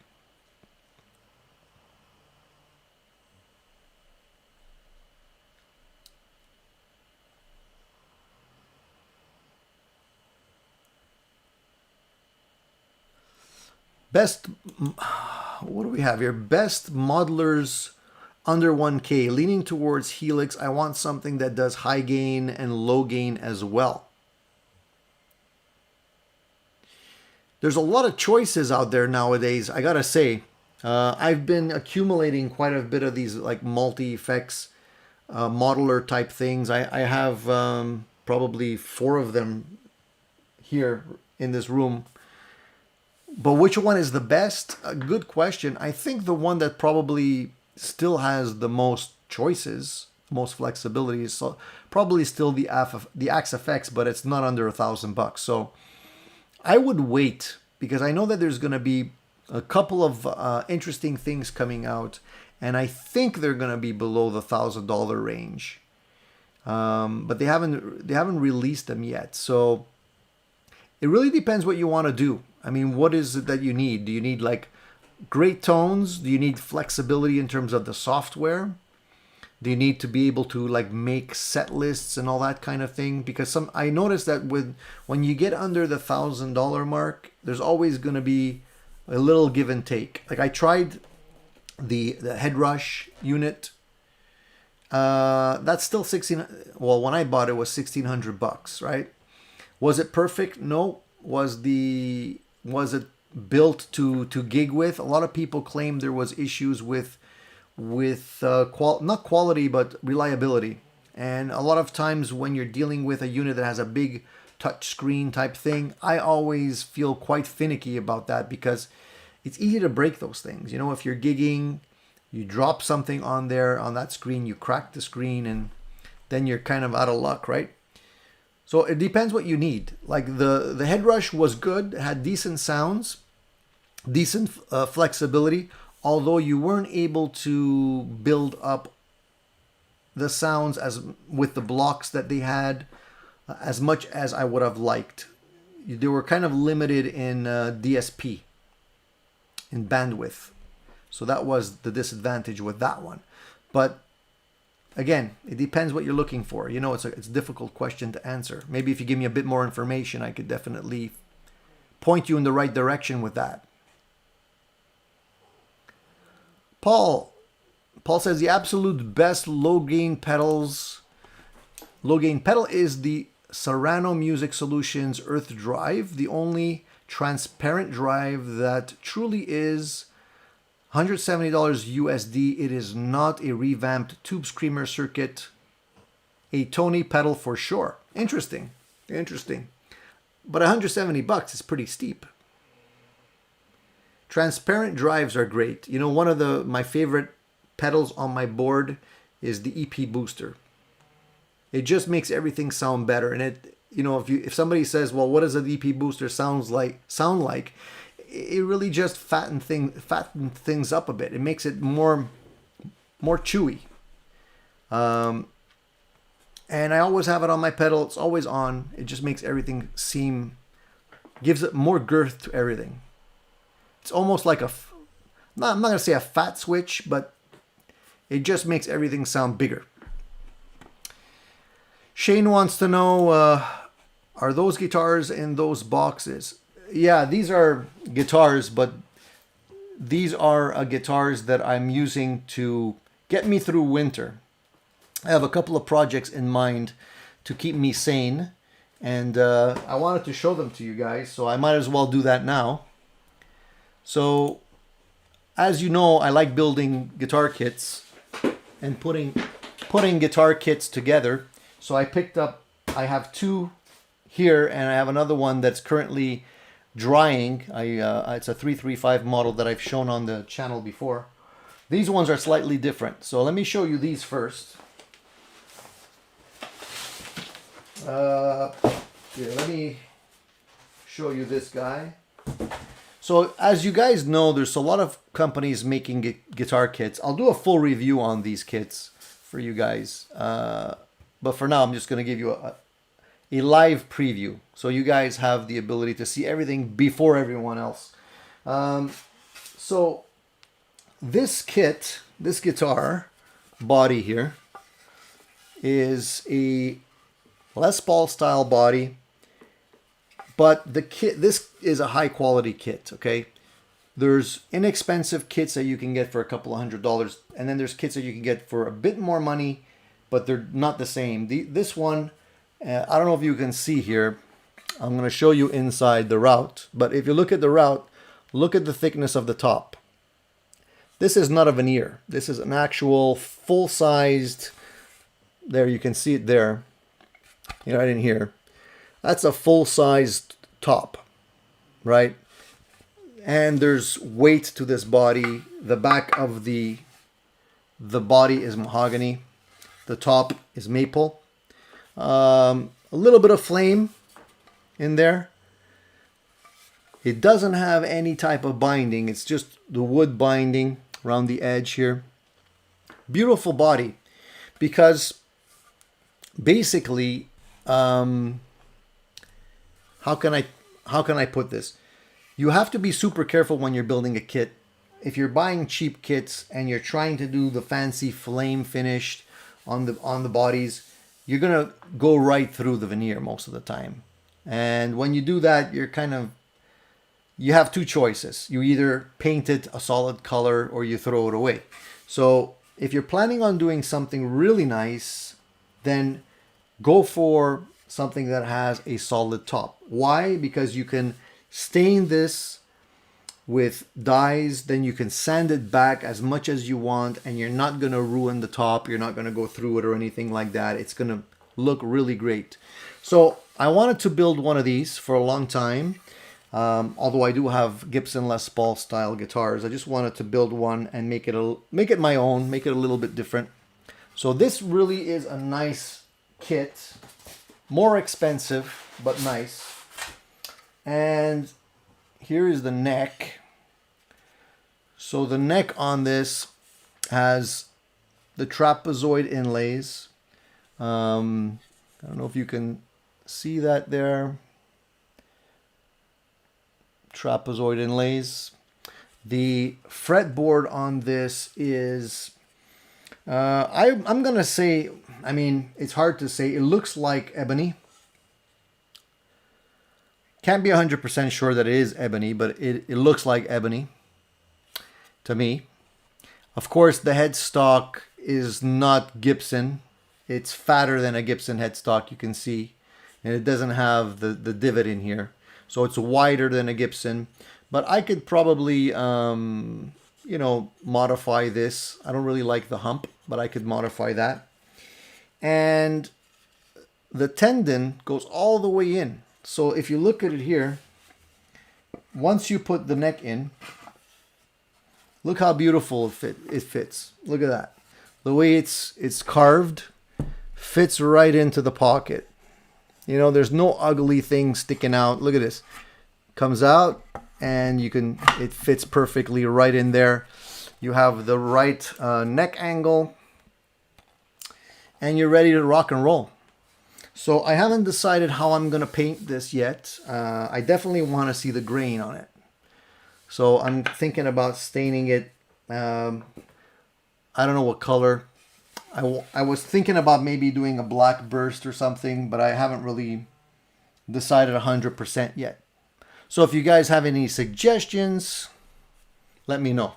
What do we have here? Best modelers under 1K, leaning towards Helix. I want something that does high gain and low gain as well. There's a lot of choices out there nowadays, I gotta say. I've been accumulating quite a bit of these like multi-effects modeler type things. I have probably 4 of them here in this room. But which one is the best? A good question. I think the one that probably still has the most choices, most flexibility, is probably still the Axe FX, but it's not under $1,000. So I would wait, because I know that there's going to be a couple of interesting things coming out, and I think they're going to be below the $1,000 range. But they haven't released them yet. So it really depends what you want to do. I mean, what is it that you need? Do you need like great tones? Do you need flexibility in terms of the software? Do you need to be able to like make set lists and all that kind of thing? Because I noticed that when you get under the $1,000 mark, there's always going to be a little give and take. Like I tried the Headrush unit. That's still when I bought it was $1,600, right? Was it perfect? No. Was it built to gig with? A lot of people claim there was issues with not quality but reliability. And a lot of times when you're dealing with a unit that has a big touch screen type thing, I always feel quite finicky about that, because it's easy to break those things. If you're gigging, you drop something on there on that screen, you crack the screen, and then you're kind of out of luck, right? So it depends what you need. Like the Headrush was good, it had decent sounds, decent flexibility, although you weren't able to build up the sounds as with the blocks that they had as much as I would have liked. They were kind of limited in DSP, in bandwidth. So that was the disadvantage with that one. But again, it depends what you're looking for. It's a difficult question to answer. Maybe if you give me a bit more information, I could definitely point you in the right direction with that. Paul says the absolute best low gain pedals low gain pedal is the Serrano Music Solutions Earth Drive, the only transparent drive that truly is $170 USD. It is not a revamped Tube Screamer circuit. A Tony pedal for sure. Interesting. Interesting. But $170 is pretty steep. Transparent drives are great. You know, one of my favorite pedals on my board is the EP Booster. It just makes everything sound better. And it, you know, if somebody says, well, what does an EP Booster sound like? It really just fattens things up a bit. It makes it more chewy. And I always have it on my pedal. It's always on. It just makes everything gives it more girth to everything. It's almost like I'm not going to say a fat switch, but it just makes everything sound bigger. Shane wants to know, are those guitars in those boxes? Yeah, these are guitars, but these are guitars that I'm using to get me through winter. I have a couple of projects in mind to keep me sane, and I wanted to show them to you guys, so I might as well do that now. So, as you know, I like building guitar kits and putting guitar kits together. So I have two here, and I have another one that's currently drying. It's a 335 model that I've shown on the channel before. These ones are slightly different. So let me show you these first. Here, let me show you this guy. So as you guys know, there's a lot of companies making guitar kits. I'll do a full review on these kits for you guys. But for now, I'm just going to give you a live preview. So you guys have the ability to see everything before everyone else. So this kit, this guitar body here, is a Les Paul style body. But the kit, this is a high quality kit, okay? There's inexpensive kits that you can get for a couple of $100s. And then there's kits that you can get for a bit more money, but they're not the same. This one, I don't know if you can see here. I'm going to show you inside the route. But if you look at the route, look at the thickness of the top. This is not a veneer. This is an actual full-sized, there you can see it there. Right in here. That's a full-sized top, right? And there's weight to this body. The back of the body is mahogany. The top is maple. A little bit of flame in there. It doesn't have any type of binding. It's just the wood binding around the edge here. Beautiful body, because basically, how can I put this? You have to be super careful when you're building a kit. If you're buying cheap kits and you're trying to do the fancy flame finished on the bodies, you're gonna go right through the veneer most of the time. And when you do that, you have two choices. You either paint it a solid color or you throw it away. So if you're planning on doing something really nice, then go for something that has a solid top. Why? Because you can stain this with dyes, then you can sand it back as much as you want, and you're not going to ruin the top. You're not going to go through it or anything like that. It's going to look really great. So I wanted to build one of these for a long time. Although I do have Gibson Les Paul style guitars, I just wanted to build one and make it my own, make it a little bit different. So this really is a nice kit, more expensive but nice. And here is the neck. So the neck on this has the trapezoid inlays. I don't know if you can see that there. Trapezoid inlays. The fretboard on this is, I'm gonna say, I mean, it's hard to say. It looks like ebony. Can't be 100% sure that it is ebony, but it looks like ebony to me. Of course, the headstock is not Gibson. it's fatter than a Gibson headstock, you can see. And it doesn't have the divot in here. So it's wider than a Gibson. But I could probably, you know, modify this. I don't really like the hump, but I could modify that. And the tendon goes all the way in. So if you look at it here, once you put the neck in, look how beautiful it fits. Look at that. The way it's carved fits right into the pocket. You know, there's no ugly thing sticking out. Look at this. Comes out and it fits perfectly right in there. You have the right neck angle and you're ready to rock and roll. So I haven't decided how I'm going to paint this yet. I definitely want to see the grain on it. So I'm thinking about staining it. I don't know what color. I was thinking about maybe doing a black burst or something, but I haven't really decided 100% yet. So if you guys have any suggestions, let me know.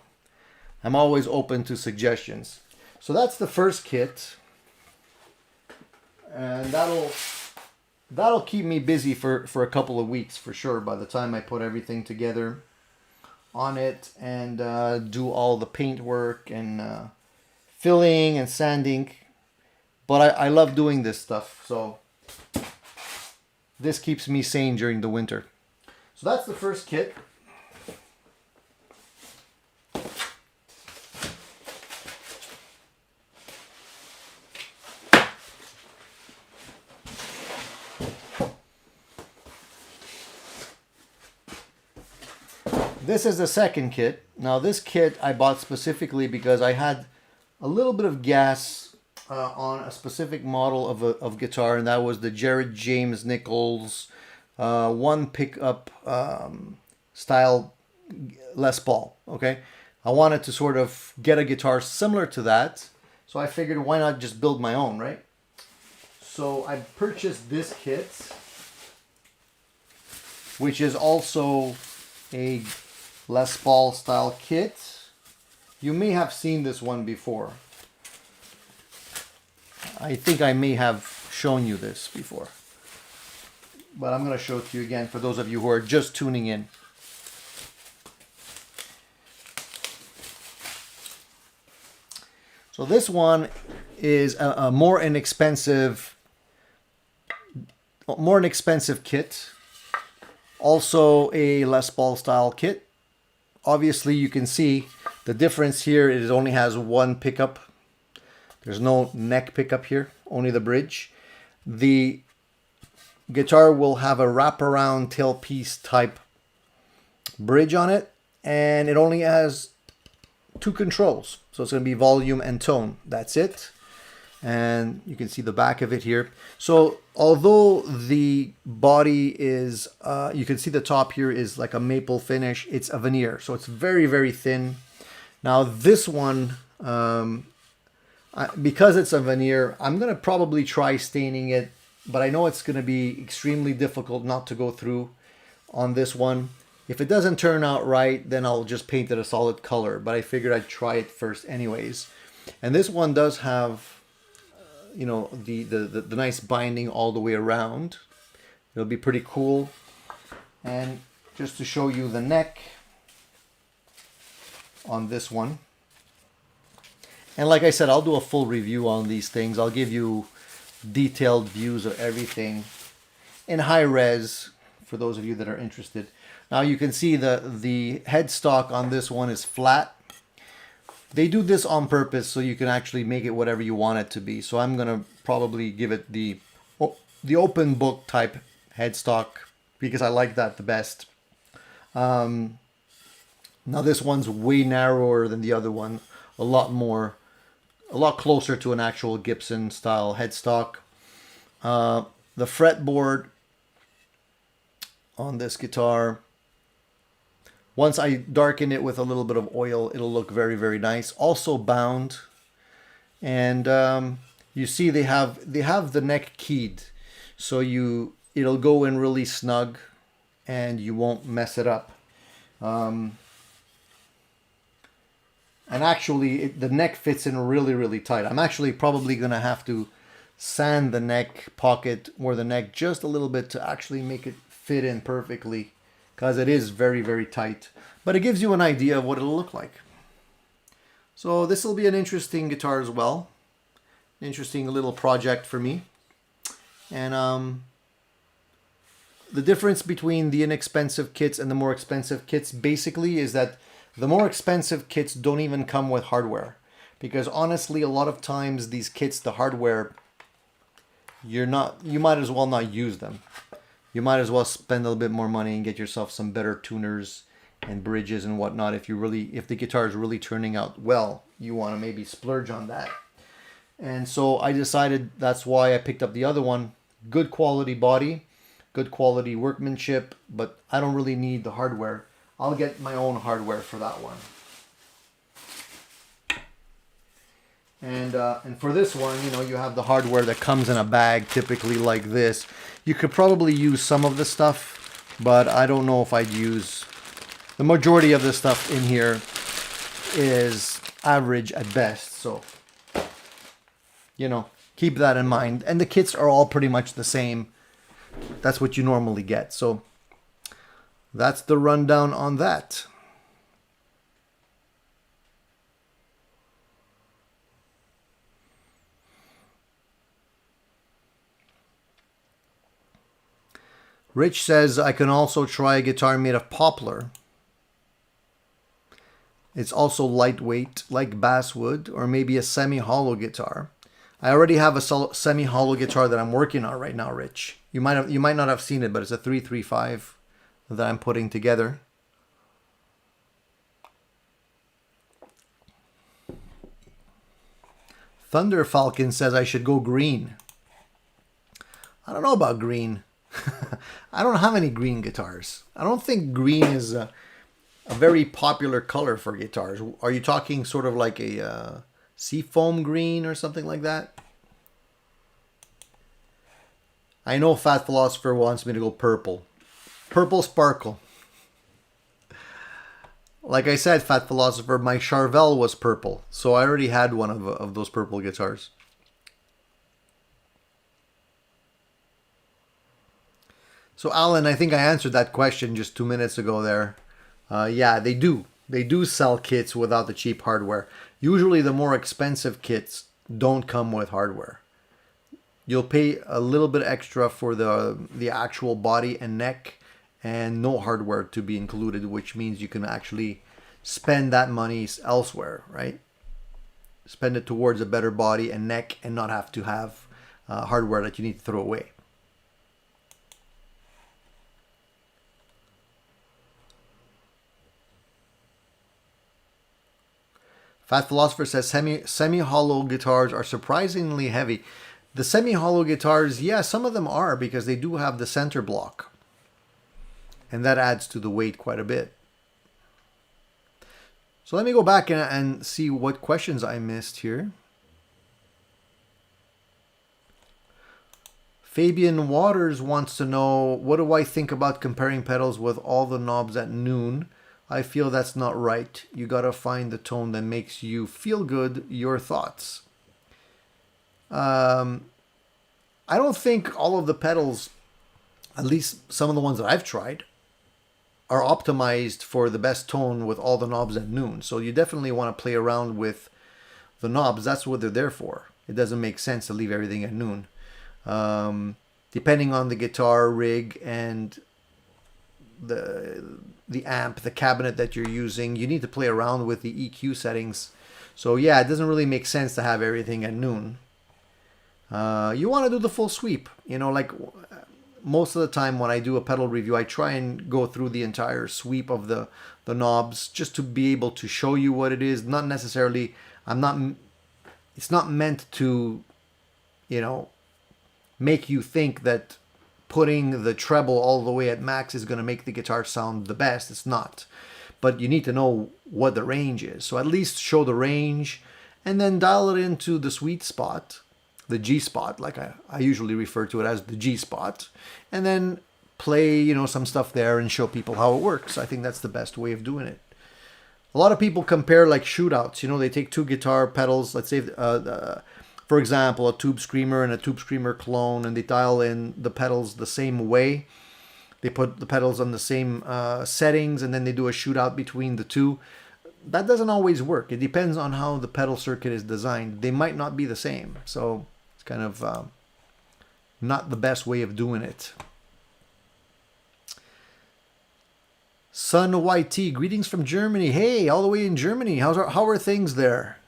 I'm always open to suggestions. So that's the first kit. And that'll keep me busy for a couple of weeks for sure by the time I put everything together on it and do all the paint work and filling and sanding. But I love doing this stuff, so this keeps me sane during the winter. So that's the first kit. This is the second kit. Now this kit I bought specifically because I had a little bit of gas on a specific model of guitar, and that was the Jared James Nichols one pickup style Les Paul. Okay, I wanted to sort of get a guitar similar to that, so I figured why not just build my own, right? So I purchased this kit, which is also a Les Paul style kit. You may have seen this one before. I think I may have shown you this before, but I'm going to show it to you again for those of you who are just tuning in. So this one is a more inexpensive kit. Also a Les Paul style kit. Obviously you can see the difference here. It only has one pickup. There's no neck pickup here, only the bridge. The guitar will have a wraparound tailpiece type bridge on it, and it only has two controls. So it's going to be volume and tone. That's it. And you can see the back of it here. So although the body is, you can see the top here is like a maple finish, it's a veneer. So it's very, very thin. Now this one, because it's a veneer, I'm going to probably try staining it, but I know it's going to be extremely difficult not to go through on this one. If it doesn't turn out right, then I'll just paint it a solid color, but I figured I'd try it first anyways. And this one does have, you know, the nice binding all the way around. It'll be pretty cool. And just to show you the neck on this one. And like I said, I'll do a full review on these things. I'll give you detailed views of everything in high res for those of you that are interested. Now you can see the headstock on this one is flat. They do this on purpose so you can actually make it whatever you want it to be. So I'm going to probably give it the open book type headstock because I like that the best. Now this one's way narrower than the other one. A lot closer to an actual Gibson style headstock. The fretboard on this guitar, once I darken it with a little bit of oil, it'll look very, very nice. Also bound. And you see they have the neck keyed. So it'll go in really snug and you won't mess it up. And actually the neck fits in really, really tight. I'm actually probably going to have to sand the neck pocket or the neck just a little bit to actually make it fit in perfectly, because it is very, very tight. But it gives you an idea of what it'll look like. So this will be an interesting guitar as well. Interesting little project for me. And the difference between the inexpensive kits and the more expensive kits basically is that the more expensive kits don't even come with hardware. Because honestly, a lot of times these kits, the hardware, you might as well not use them. You might as well spend a little bit more money and get yourself some better tuners and bridges and whatnot. If the guitar is really turning out well, you want to maybe splurge on that. And so I decided that's why I picked up the other one. Good quality body, good quality workmanship, but I don't really need the hardware. I'll get my own hardware for that one. And for this one, you have the hardware that comes in a bag, typically like this. You could probably use some of the stuff, but I don't know if I'd use... The majority of the stuff in here is average at best, so, keep that in mind. And the kits are all pretty much the same. That's what you normally get. So that's the rundown on that. Rich says, I can also try a guitar made of poplar. It's also lightweight, like basswood, or maybe a semi-hollow guitar. I already have a semi-hollow guitar that I'm working on right now, Rich. You might not have seen it, but it's a 335 that I'm putting together. Thunder Falcon says I should go green. I don't know about green. I don't have any green guitars. I don't think green is a very popular color for guitars. Are you talking sort of like a seafoam green or something like that? I know Fat Philosopher wants me to go purple. Purple Sparkle. Like I said, Fat Philosopher, my Charvel was purple. So I already had one of those purple guitars. So Alan, I think I answered that question just 2 minutes ago there. Yeah, they do. They do sell kits without the cheap hardware. Usually the more expensive kits don't come with hardware. You'll pay a little bit extra for the actual body and neck and no hardware to be included, which means you can actually spend that money elsewhere, right? Spend it towards a better body and neck and not have to have hardware that you need to throw away. Fat Philosopher says semi-hollow guitars are surprisingly heavy. The semi-hollow guitars, yeah, some of them are because they do have the center block. And that adds to the weight quite a bit. So let me go back and see what questions I missed here. Fabian Waters wants to know, what do I think about comparing pedals with all the knobs at noon? I feel that's not right. You gotta find the tone that makes you feel good. Your thoughts? I don't think all of the pedals, at least some of the ones that I've tried, are optimized for the best tone with all the knobs at noon. So you definitely want to play around with the knobs. That's what they're there for. It doesn't make sense to leave everything at noon. Depending on the guitar rig and the amp, the cabinet that you're using, you need to play around with the EQ settings. So yeah, it doesn't really make sense to have everything at noon. You want to do the full sweep. Like most of the time when I do a pedal review, I try and go through the entire sweep of the knobs just to be able to show you what it is. Not necessarily, it's not meant to, make you think that putting the treble all the way at max is going to make the guitar sound the best. It's not. But you need to know what the range is. So at least show the range and then dial it into the sweet spot, the G spot, like I usually refer to it as the G spot, and then play, some stuff there and show people how it works. I think that's the best way of doing it. A lot of people compare like shootouts. They take two guitar pedals, let's say for example, a Tube Screamer and a Tube Screamer clone, and they dial in the pedals the same way. They put the pedals on the same settings, and then they do a shootout between the two. That doesn't always work. It depends on how the pedal circuit is designed. They might not be the same. So it's kind of not the best way of doing it. Sun YT, greetings from Germany. Hey, all the way in Germany. How are things there?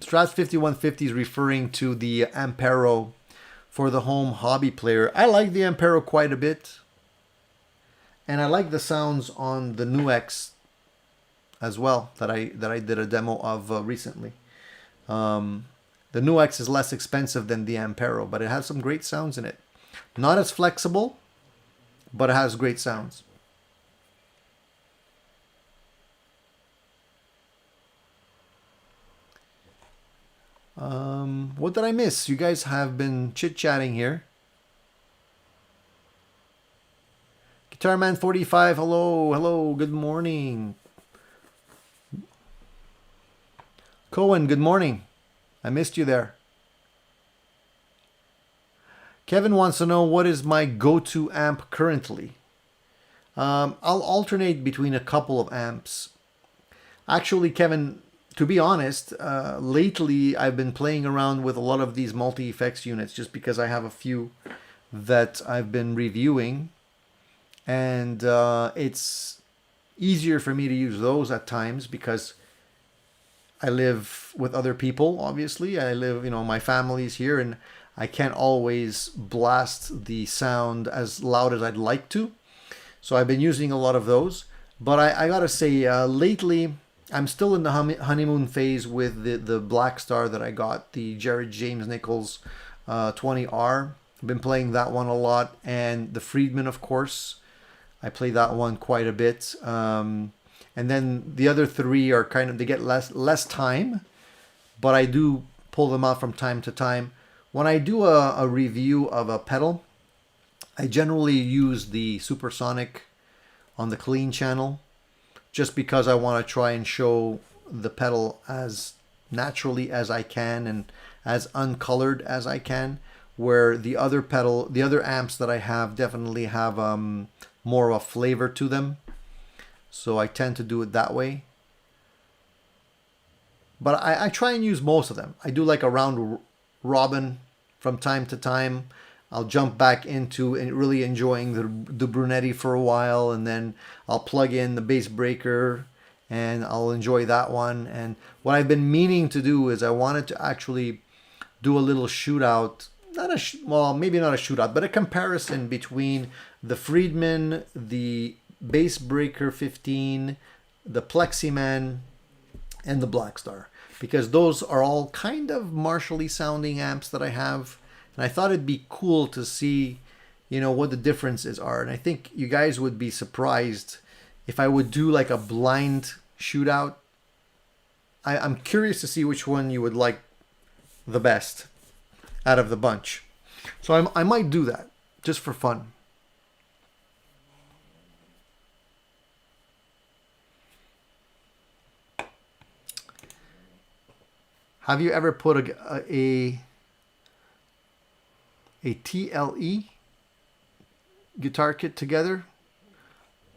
Strats 5150 is referring to the Ampero for the home hobby player. I like the Ampero quite a bit. And I like the sounds on the NUX as well that I did a demo of recently. The NUX is less expensive than the Ampero, but it has some great sounds in it. Not as flexible, but it has great sounds. What did I miss? You guys have been chit-chatting here. Guitarman 45, hello, good morning. Cohen, good morning. I missed you there. Kevin wants to know what is my go-to amp currently. I'll alternate between a couple of amps. Actually, Kevin, to be honest, lately I've been playing around with a lot of these multi-effects units just because I have a few that I've been reviewing. And it's easier for me to use those at times because I live with other people, obviously. I live, my family's here, and I can't always blast the sound as loud as I'd like to. So I've been using a lot of those. But I gotta say, lately, I'm still in the honeymoon phase with the Black Star that I got, the Jared James Nichols 20R. I've been playing that one a lot. And the Friedman, of course. I play that one quite a bit. And then the other three are they get less time, but I do pull them out from time to time. When I do a review of a pedal, I generally use the Supersonic on the clean channel, just because I want to try and show the pedal as naturally as I can and as uncolored as I can, where the other amps that I have definitely have more of a flavor to them. So I tend to do it that way. But I try and use most of them. I do like a round robin from time to time. I'll jump back into really enjoying the Brunetti for a while, and then I'll plug in the bass breaker and I'll enjoy that one. And what I've been meaning to do is I wanted to actually do a little shootout. Maybe not a shootout, but a comparison between the Friedman, the Bass Breaker 15, the Pleximan, and the Black Star, because those are all kind of Marshall-y sounding amps that I have, and I thought it'd be cool to see, what the differences are. And I think you guys would be surprised if I would do like a blind shootout. I'm curious to see which one you would like the best out of the bunch. So I might do that just for fun. Have you ever put a TLE guitar kit together?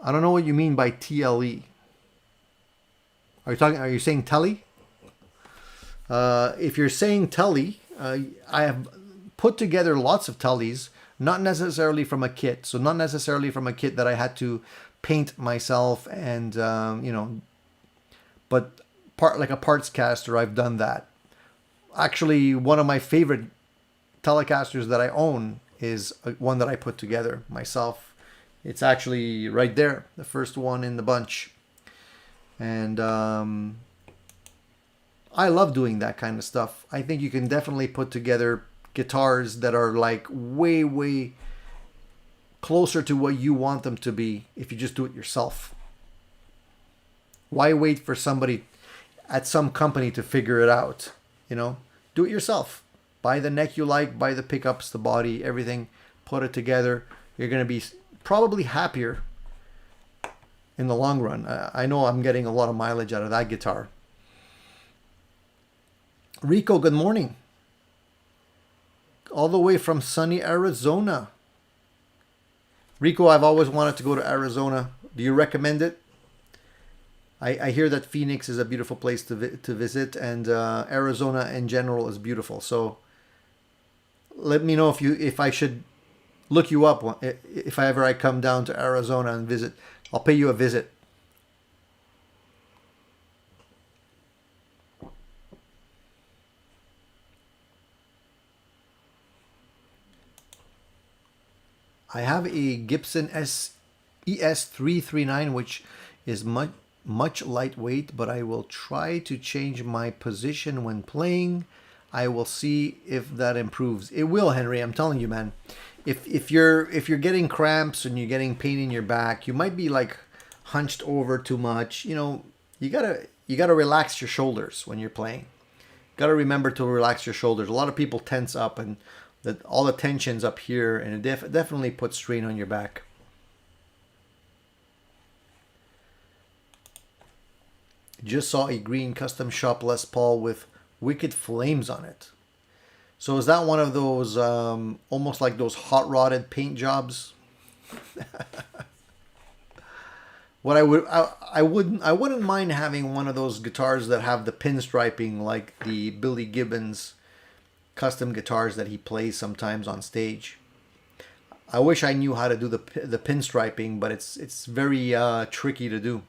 I don't know what you mean by TLE. Are you saying telly? If you're saying telly, I have put together lots of tellies, not necessarily from a kit. So not necessarily from a kit that I had to paint myself and but like a parts caster, I've done that. Actually, one of my favorite Telecasters that I own is one that I put together myself. It's actually right there, the first one in the bunch. And I love doing that kind of stuff. I think you can definitely put together guitars that are like way, way closer to what you want them to be if you just do it yourself. Why wait for somebody at some company to figure it out? Do it yourself. Buy the neck you like, buy the pickups, the body, everything, put it together. You're going to be probably happier in the long run. I know I'm getting a lot of mileage out of that guitar. Rico, good morning. All the way from sunny Arizona. Rico, I've always wanted to go to Arizona. Do you recommend it? I hear that Phoenix is a beautiful place to visit, and Arizona in general is beautiful. So let me know if I should look you up if I come down to Arizona and visit. I'll pay you a visit. I have a Gibson ES339, which is much lightweight, but I will try to change my position when playing. I will see if that improves. It will, Henry. I'm telling you, man. If you're getting cramps and you're getting pain in your back, you might be like hunched over too much. You know, you gotta relax your shoulders when you're playing. Gotta remember to relax your shoulders. A lot of people tense up, and all the tension's up here, and it definitely puts strain on your back. Just saw a green custom shop Les Paul with Wicked Flames on it. So is that one of those almost like those hot rodded paint jobs? What I wouldn't mind having one of those guitars that have the pinstriping like the Billy Gibbons custom guitars that he plays sometimes on stage. I wish I knew how to do the pinstriping, but it's very tricky to do.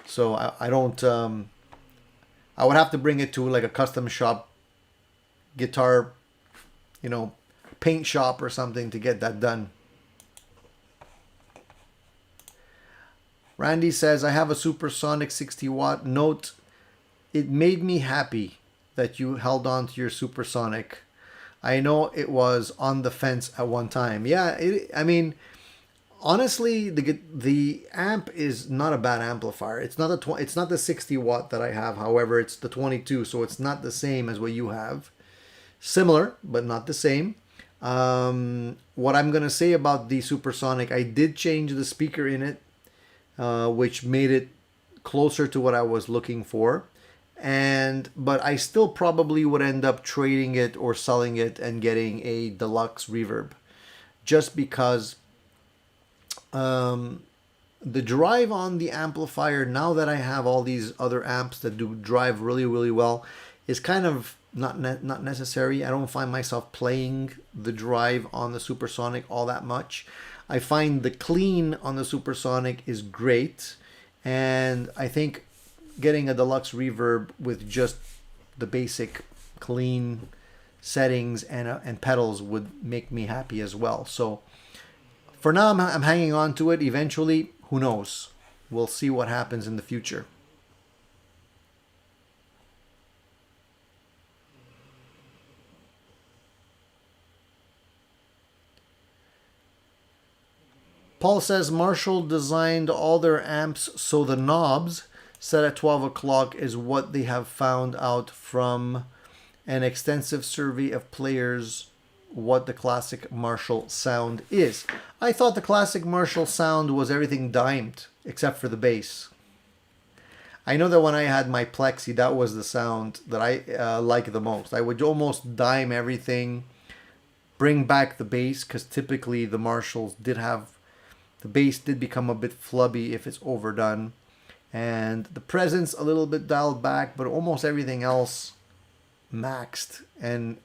So I don't. I would have to bring it to like a custom shop guitar, paint shop or something to get that done. Randy says, I have a supersonic 60 watt note. It made me happy that you held on to your supersonic. I know it was on the fence at one time. Yeah, I mean, honestly, the amp is not a bad amplifier. It's not the 60 watt that I have. However, it's the 22, so it's not the same as what you have. Similar, but not the same. What I'm gonna say about the supersonic, I did change the speaker in it, which made it closer to what I was looking for. But I still probably would end up trading it or selling it and getting a deluxe reverb, just because the drive on the amplifier, now that I have all these other amps that do drive really, really well, is kind of not necessary. I don't find myself playing the drive on the supersonic all that much. I find the clean on the supersonic is great, and I think getting a deluxe reverb with just the basic clean settings and pedals would make me happy as well. So for now, I'm hanging on to it. Eventually, who knows? We'll see what happens in the future. Paul says Marshall designed all their amps so the knobs set at 12 o'clock is what they have found out from an extensive survey of players what the classic Marshall sound is. I thought the classic Marshall sound was everything dimed except for the bass. I know that when I had my Plexi, that was the sound that I like the most. I would almost dime everything, bring back the bass, because typically the Marshalls the bass did become a bit flubby if it's overdone. And the presence a little bit dialed back, but almost everything else maxed and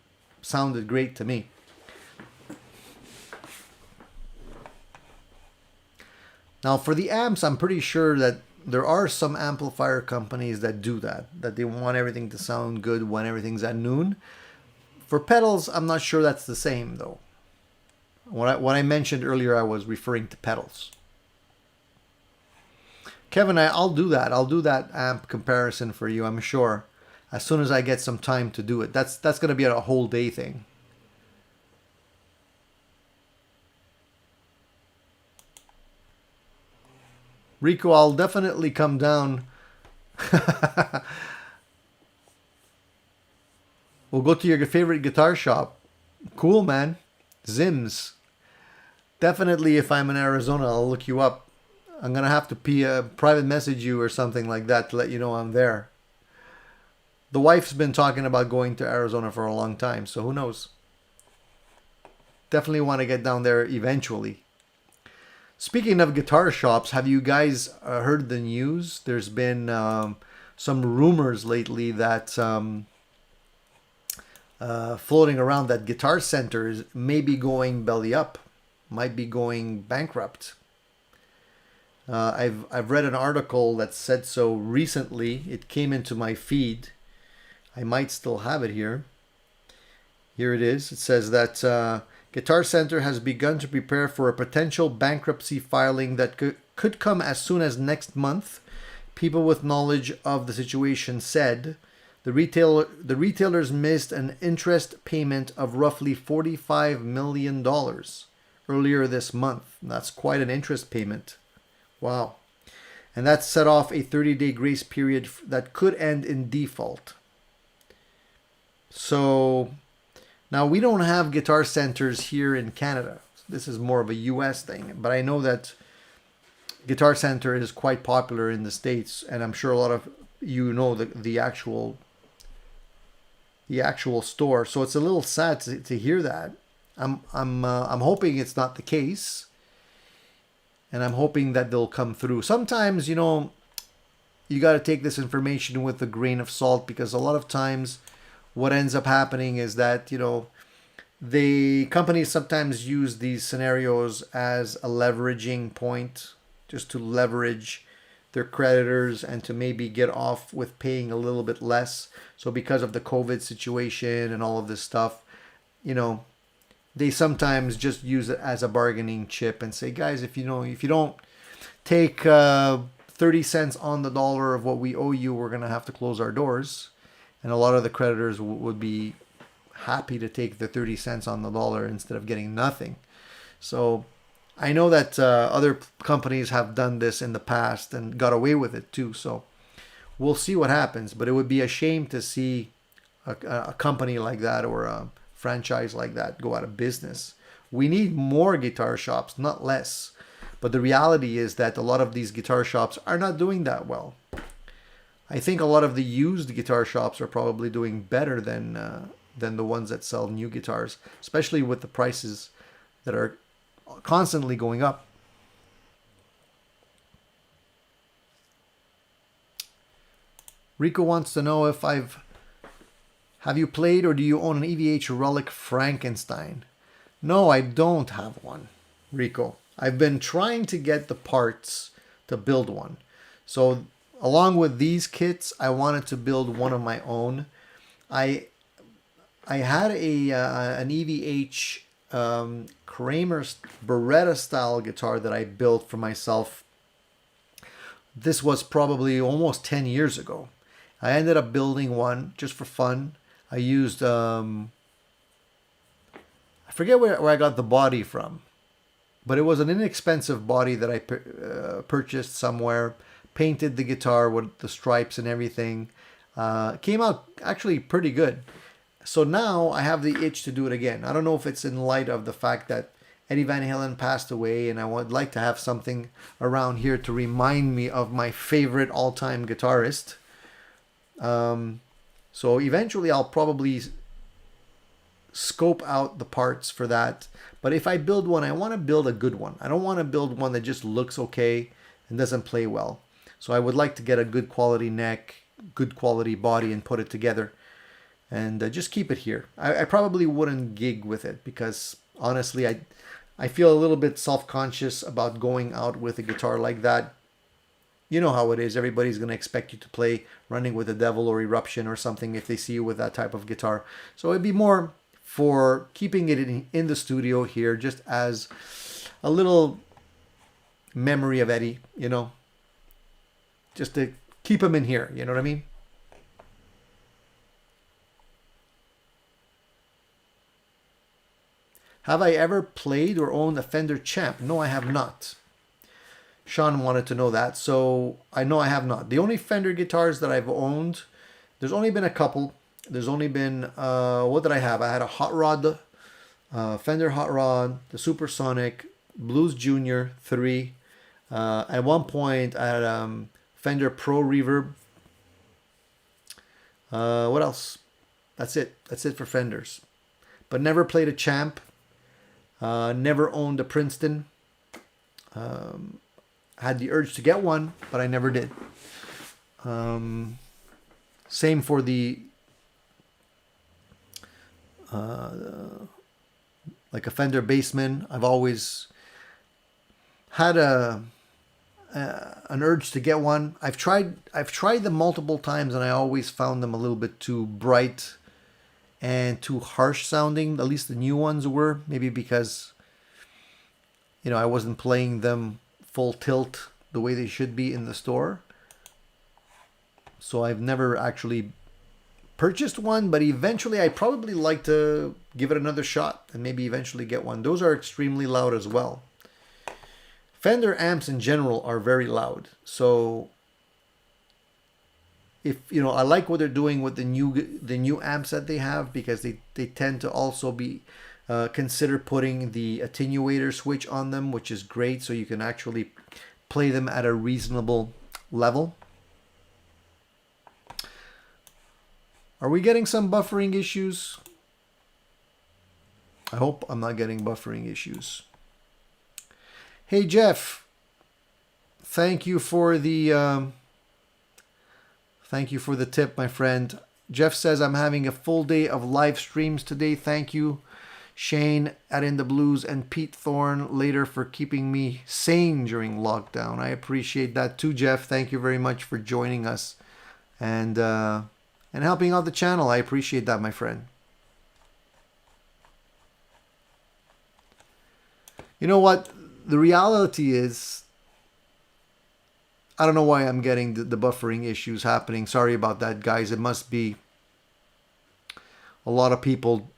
sounded great to me. Now for the amps, I'm pretty sure that there are some amplifier companies that do that they want everything to sound good when everything's at noon. For pedals, I'm not sure that's the same though. What I mentioned earlier, I was referring to pedals. Kevin, I'll do that. I'll do that amp comparison for you, I'm sure, as soon as I get some time to do it. That's going to be a whole day thing. Rico, I'll definitely come down. We'll go to your favorite guitar shop. Cool, man. Zims. Definitely, if I'm in Arizona, I'll look you up. I'm gonna have to private message you or something like that to let you know I'm there. The wife's been talking about going to Arizona for a long time, so who knows? Definitely want to get down there eventually. Speaking of guitar shops, have you guys heard the news? There's been some rumors lately that floating around that Guitar Center may be going belly up, might be going bankrupt. I've read an article that said so recently. It came into my feed. I might still have it here. Here it is. It says that Guitar Center has begun to prepare for a potential bankruptcy filing that could come as soon as next month. People with knowledge of the situation said the retailers missed an interest payment of roughly $45 million earlier this month. That's quite an interest payment. Wow. And that set off a 30-day grace period that could end in default. So now we don't have guitar centers here in Canada. This is more of a US thing. But I know that Guitar Center is quite popular in the States, and I'm sure a lot of you know the actual store. So it's a little sad to hear that. I'm hoping it's not the case, and I'm hoping that they'll come through. Sometimes, you know, you got to take this information with a grain of salt, because a lot of times what ends up happening is that, you know, the companies sometimes use these scenarios as a leveraging point, just to leverage their creditors and to maybe get off with paying a little bit less. So because of the COVID situation and all of this stuff, you know, they sometimes just use it as a bargaining chip and say, guys, if you don't take 30 cents on the dollar of what we owe you, we're going to have to close our doors. And a lot of the creditors would be happy to take the 30 cents on the dollar instead of getting nothing. So I know that other companies have done this in the past and got away with it too. So we'll see what happens. But it would be a shame to see a company like that or a franchise like that go out of business. We need more guitar shops, not less. But the reality is that a lot of these guitar shops are not doing that well. I think a lot of the used guitar shops are probably doing better than the ones that sell new guitars, especially with the prices that are constantly going up. Rico wants to know if have you played or do you own an EVH Relic Frankenstein? No, I don't have one, Rico. I've been trying to get the parts to build one. So along with these kits, I wanted to build one of my own. I had an EVH Kramer Beretta style guitar that I built for myself. This was probably almost 10 years ago. I ended up building one just for fun. I used, I forget where I got the body from, but it was an inexpensive body that I purchased somewhere. Painted the guitar with the stripes and everything. Came out actually pretty good. So now I have the itch to do it again. I don't know if it's in light of the fact that Eddie Van Halen passed away, and I would like to have something around here to remind me of my favorite all-time guitarist. So eventually I'll probably scope out the parts for that. But if I build one, I want to build a good one. I don't want to build one that just looks okay and doesn't play well. So I would like to get a good quality neck, good quality body, and put it together. And just keep it here. I probably wouldn't gig with it because honestly, I feel a little bit self-conscious about going out with a guitar like that. You know how it is. Everybody's going to expect you to play Running with the Devil or Eruption or something if they see you with that type of guitar. So it'd be more for keeping it in the studio here just as a little memory of Eddie, you know. Just to keep him in here, you know what I mean? Have I ever played or owned a Fender Champ? No, I have not. Sean wanted to know that, so I know I have not. The only Fender guitars that I've owned, there's only been a couple. There's only been, what did I have? I had a Hot Rod, Fender Hot Rod, the Supersonic, Blues Junior 3, At one point, I had Fender Pro Reverb. What else? That's it. That's it for Fenders. But never played a Champ. Never owned a Princeton. Had the urge to get one, but I never did. Same for the like a Fender Bassman. I've always had an urge to get one. I've tried them multiple times, and I always found them a little bit too bright and too harsh sounding. At least the new ones were. Maybe because I wasn't playing them full tilt the way they should be in the store. So I've never actually purchased one, but eventually I probably like to give it another shot and maybe eventually get one. Those are extremely loud as well. Fender amps in general are very loud. So if I like what they're doing with the new amps that they have, because they tend to also be consider putting the attenuator switch on them, which is great, so you can actually play them at a reasonable level. Are we getting some buffering issues? I hope I'm not getting buffering issues. Hey Jeff, thank you for the tip, my friend. Jeff says, I'm having a full day of live streams today. Thank you, Shane at In the Blues and Pete Thorne later, for keeping me sane during lockdown. I appreciate that too, Jeff. Thank you very much for joining us and helping out the channel. I appreciate that, my friend. You know what? The reality is, I don't know why I'm getting the buffering issues happening. Sorry about that, guys. It must be a lot of people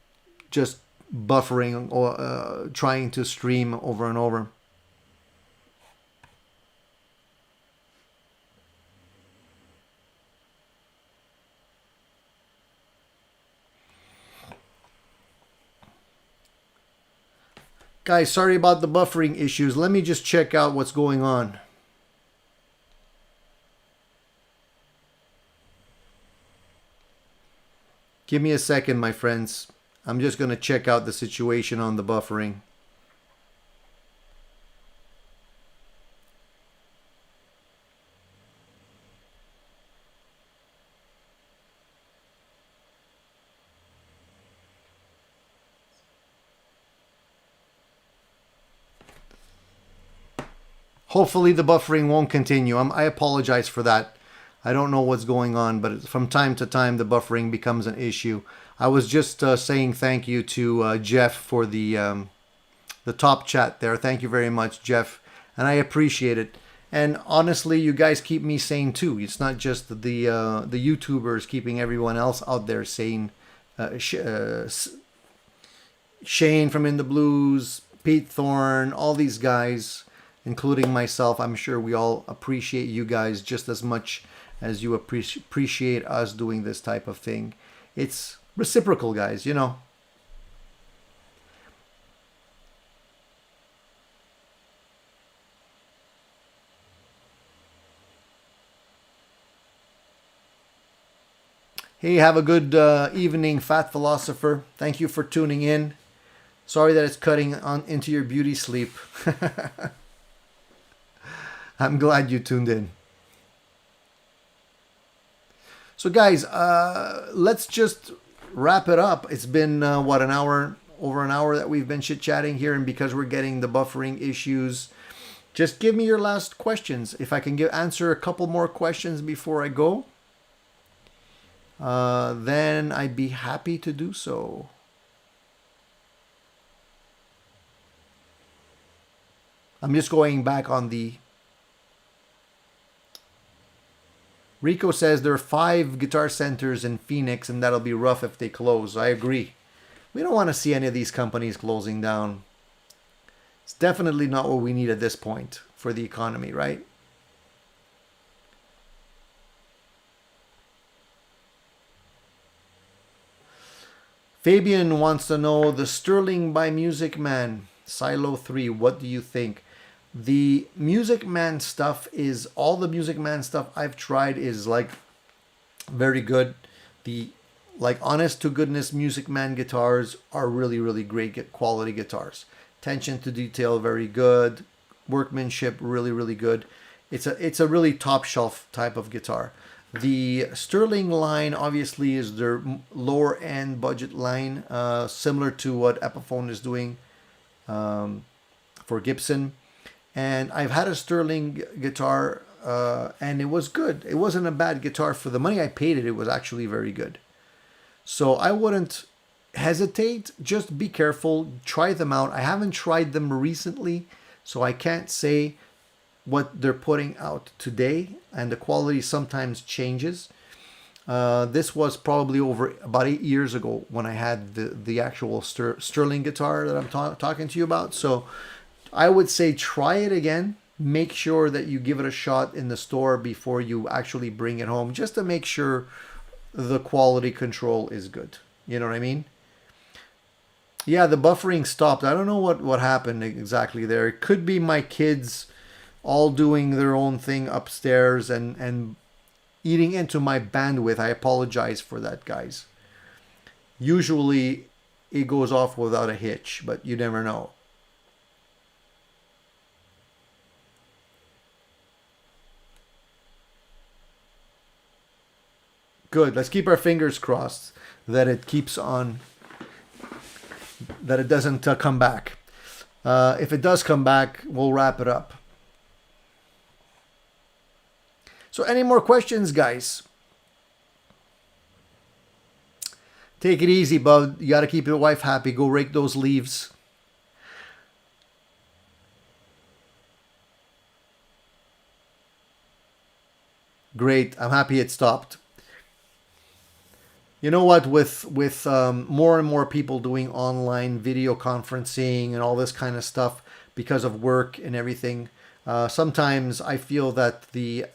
just buffering or trying to stream over and over. Guys, sorry about the buffering issues. Let me just check out what's going on. Give me a second, my friends. I'm just going to check out the situation on the buffering. Hopefully the buffering won't continue. I apologize for that. I don't know what's going on, but from time to time the buffering becomes an issue. I was just saying thank you to Jeff for the top chat there. Thank you very much, Jeff, and I appreciate it. And honestly, you guys keep me sane too. It's not just the YouTubers keeping everyone else out there sane. Shane from In the Blues, Pete Thorne, all these guys, including myself. I'm sure we all appreciate you guys just as much as you appreciate us doing this type of thing. It's reciprocal, guys, you know. Hey, have a good evening, Fat Philosopher. Thank you for tuning in. Sorry that it's cutting on into your beauty sleep. I'm glad you tuned in. So guys, let's just wrap it up. It's been, what, an hour, over an hour that we've been chit-chatting here, and because we're getting the buffering issues, just give me your last questions. If I can answer a couple more questions before I go, then I'd be happy to do so. I'm just going back on the... Rico says there are 5 guitar centers in Phoenix and that'll be rough if they close. I agree. We don't want to see any of these companies closing down. It's definitely not what we need at this point for the economy, right? Fabian wants to know the Sterling by Music Man, Silo 3, what do you think? The Music Man stuff is all the Music Man stuff I've tried is like very good. The like honest to goodness Music Man guitars are really really great quality guitars. Attention to detail very good. Workmanship really really good. It's a really top shelf type of guitar. The Sterling line obviously is their lower end budget line, similar to what Epiphone is doing for Gibson. And I've had a Sterling guitar, and it was good. It wasn't a bad guitar for the money I paid it. It was actually very good. So I wouldn't hesitate. Just be careful. Try them out. I haven't tried them recently, so I can't say what they're putting out today, and the quality sometimes changes. This was probably over about 8 years ago when I had the actual Sterling guitar that I'm talking to you about. So I would say try it again. Make sure that you give it a shot in the store before you actually bring it home, just to make sure the quality control is good. You know what I mean? Yeah, the buffering stopped. I don't know what happened exactly there. It could be my kids all doing their own thing upstairs and eating into my bandwidth. I apologize for that, guys. Usually it goes off without a hitch, but you never know. Good. Let's keep our fingers crossed that it keeps on, that it doesn't come back. If it does come back, we'll wrap it up. So any more questions, guys? Take it easy, bud. You got to keep your wife happy. Go rake those leaves. Great. I'm happy it stopped. You know what? With more and more people doing online video conferencing and all this kind of stuff because of work and everything, sometimes I feel that the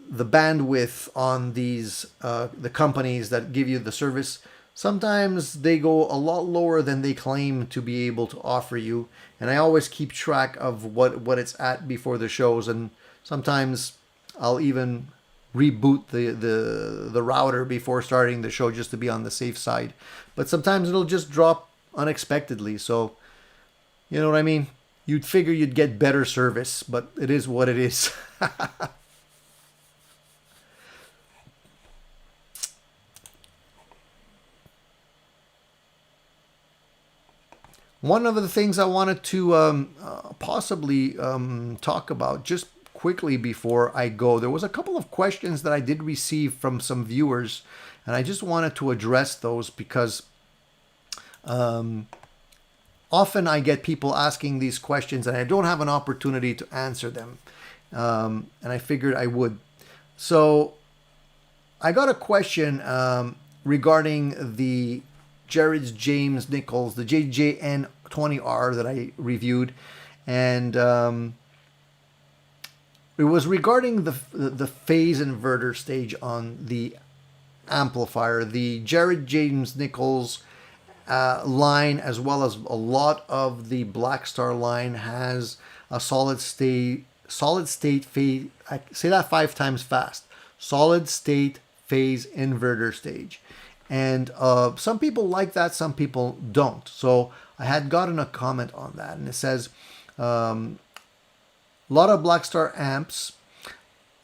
bandwidth on these the companies that give you the service, sometimes they go a lot lower than they claim to be able to offer you. And I always keep track of what it's at before the shows, and sometimes I'll even reboot the router before starting the show just to be on the safe side. But sometimes it'll just drop unexpectedly. So, you know what I mean? You'd figure you'd get better service, but it is what it is. One of the things I wanted to possibly talk about just quickly before I go, there was a couple of questions that I did receive from some viewers, and I just wanted to address those because often I get people asking these questions and I don't have an opportunity to answer them, and I figured I would. So I got a question regarding the Jared James Nichols, the JJN20R that I reviewed, and it was regarding the phase inverter stage on the amplifier. The Jared James Nichols line, as well as a lot of the Blackstar line, has a solid state phase. I say that 5 times fast. Solid state phase inverter stage, and some people like that, some people don't. So I had gotten a comment on that, and it says. A lot of Blackstar amps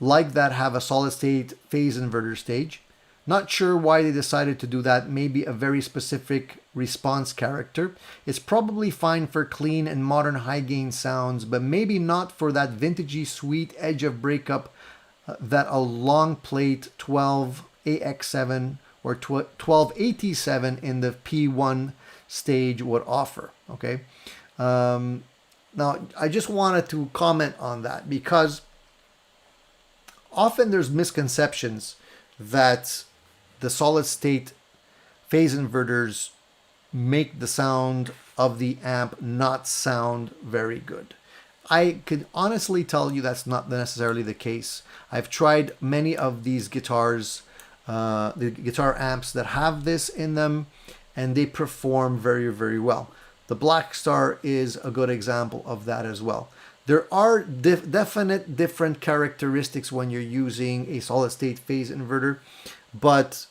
like that have a solid state phase inverter stage. Not sure why they decided to do that. Maybe a very specific response character. It's probably fine for clean and modern high gain sounds, but maybe not for that vintagey sweet edge of breakup that a long plate 12 AX7 or 12 AT7 in the P1 stage would offer. Okay. Now, I just wanted to comment on that because often there's misconceptions that the solid state phase inverters make the sound of the amp not sound very good. I could honestly tell you that's not necessarily the case. I've tried many of these guitars, the guitar amps that have this in them, and they perform very, very well. The Black Star is a good example of that as well. There are definite different characteristics when you're using a solid state phase inverter, but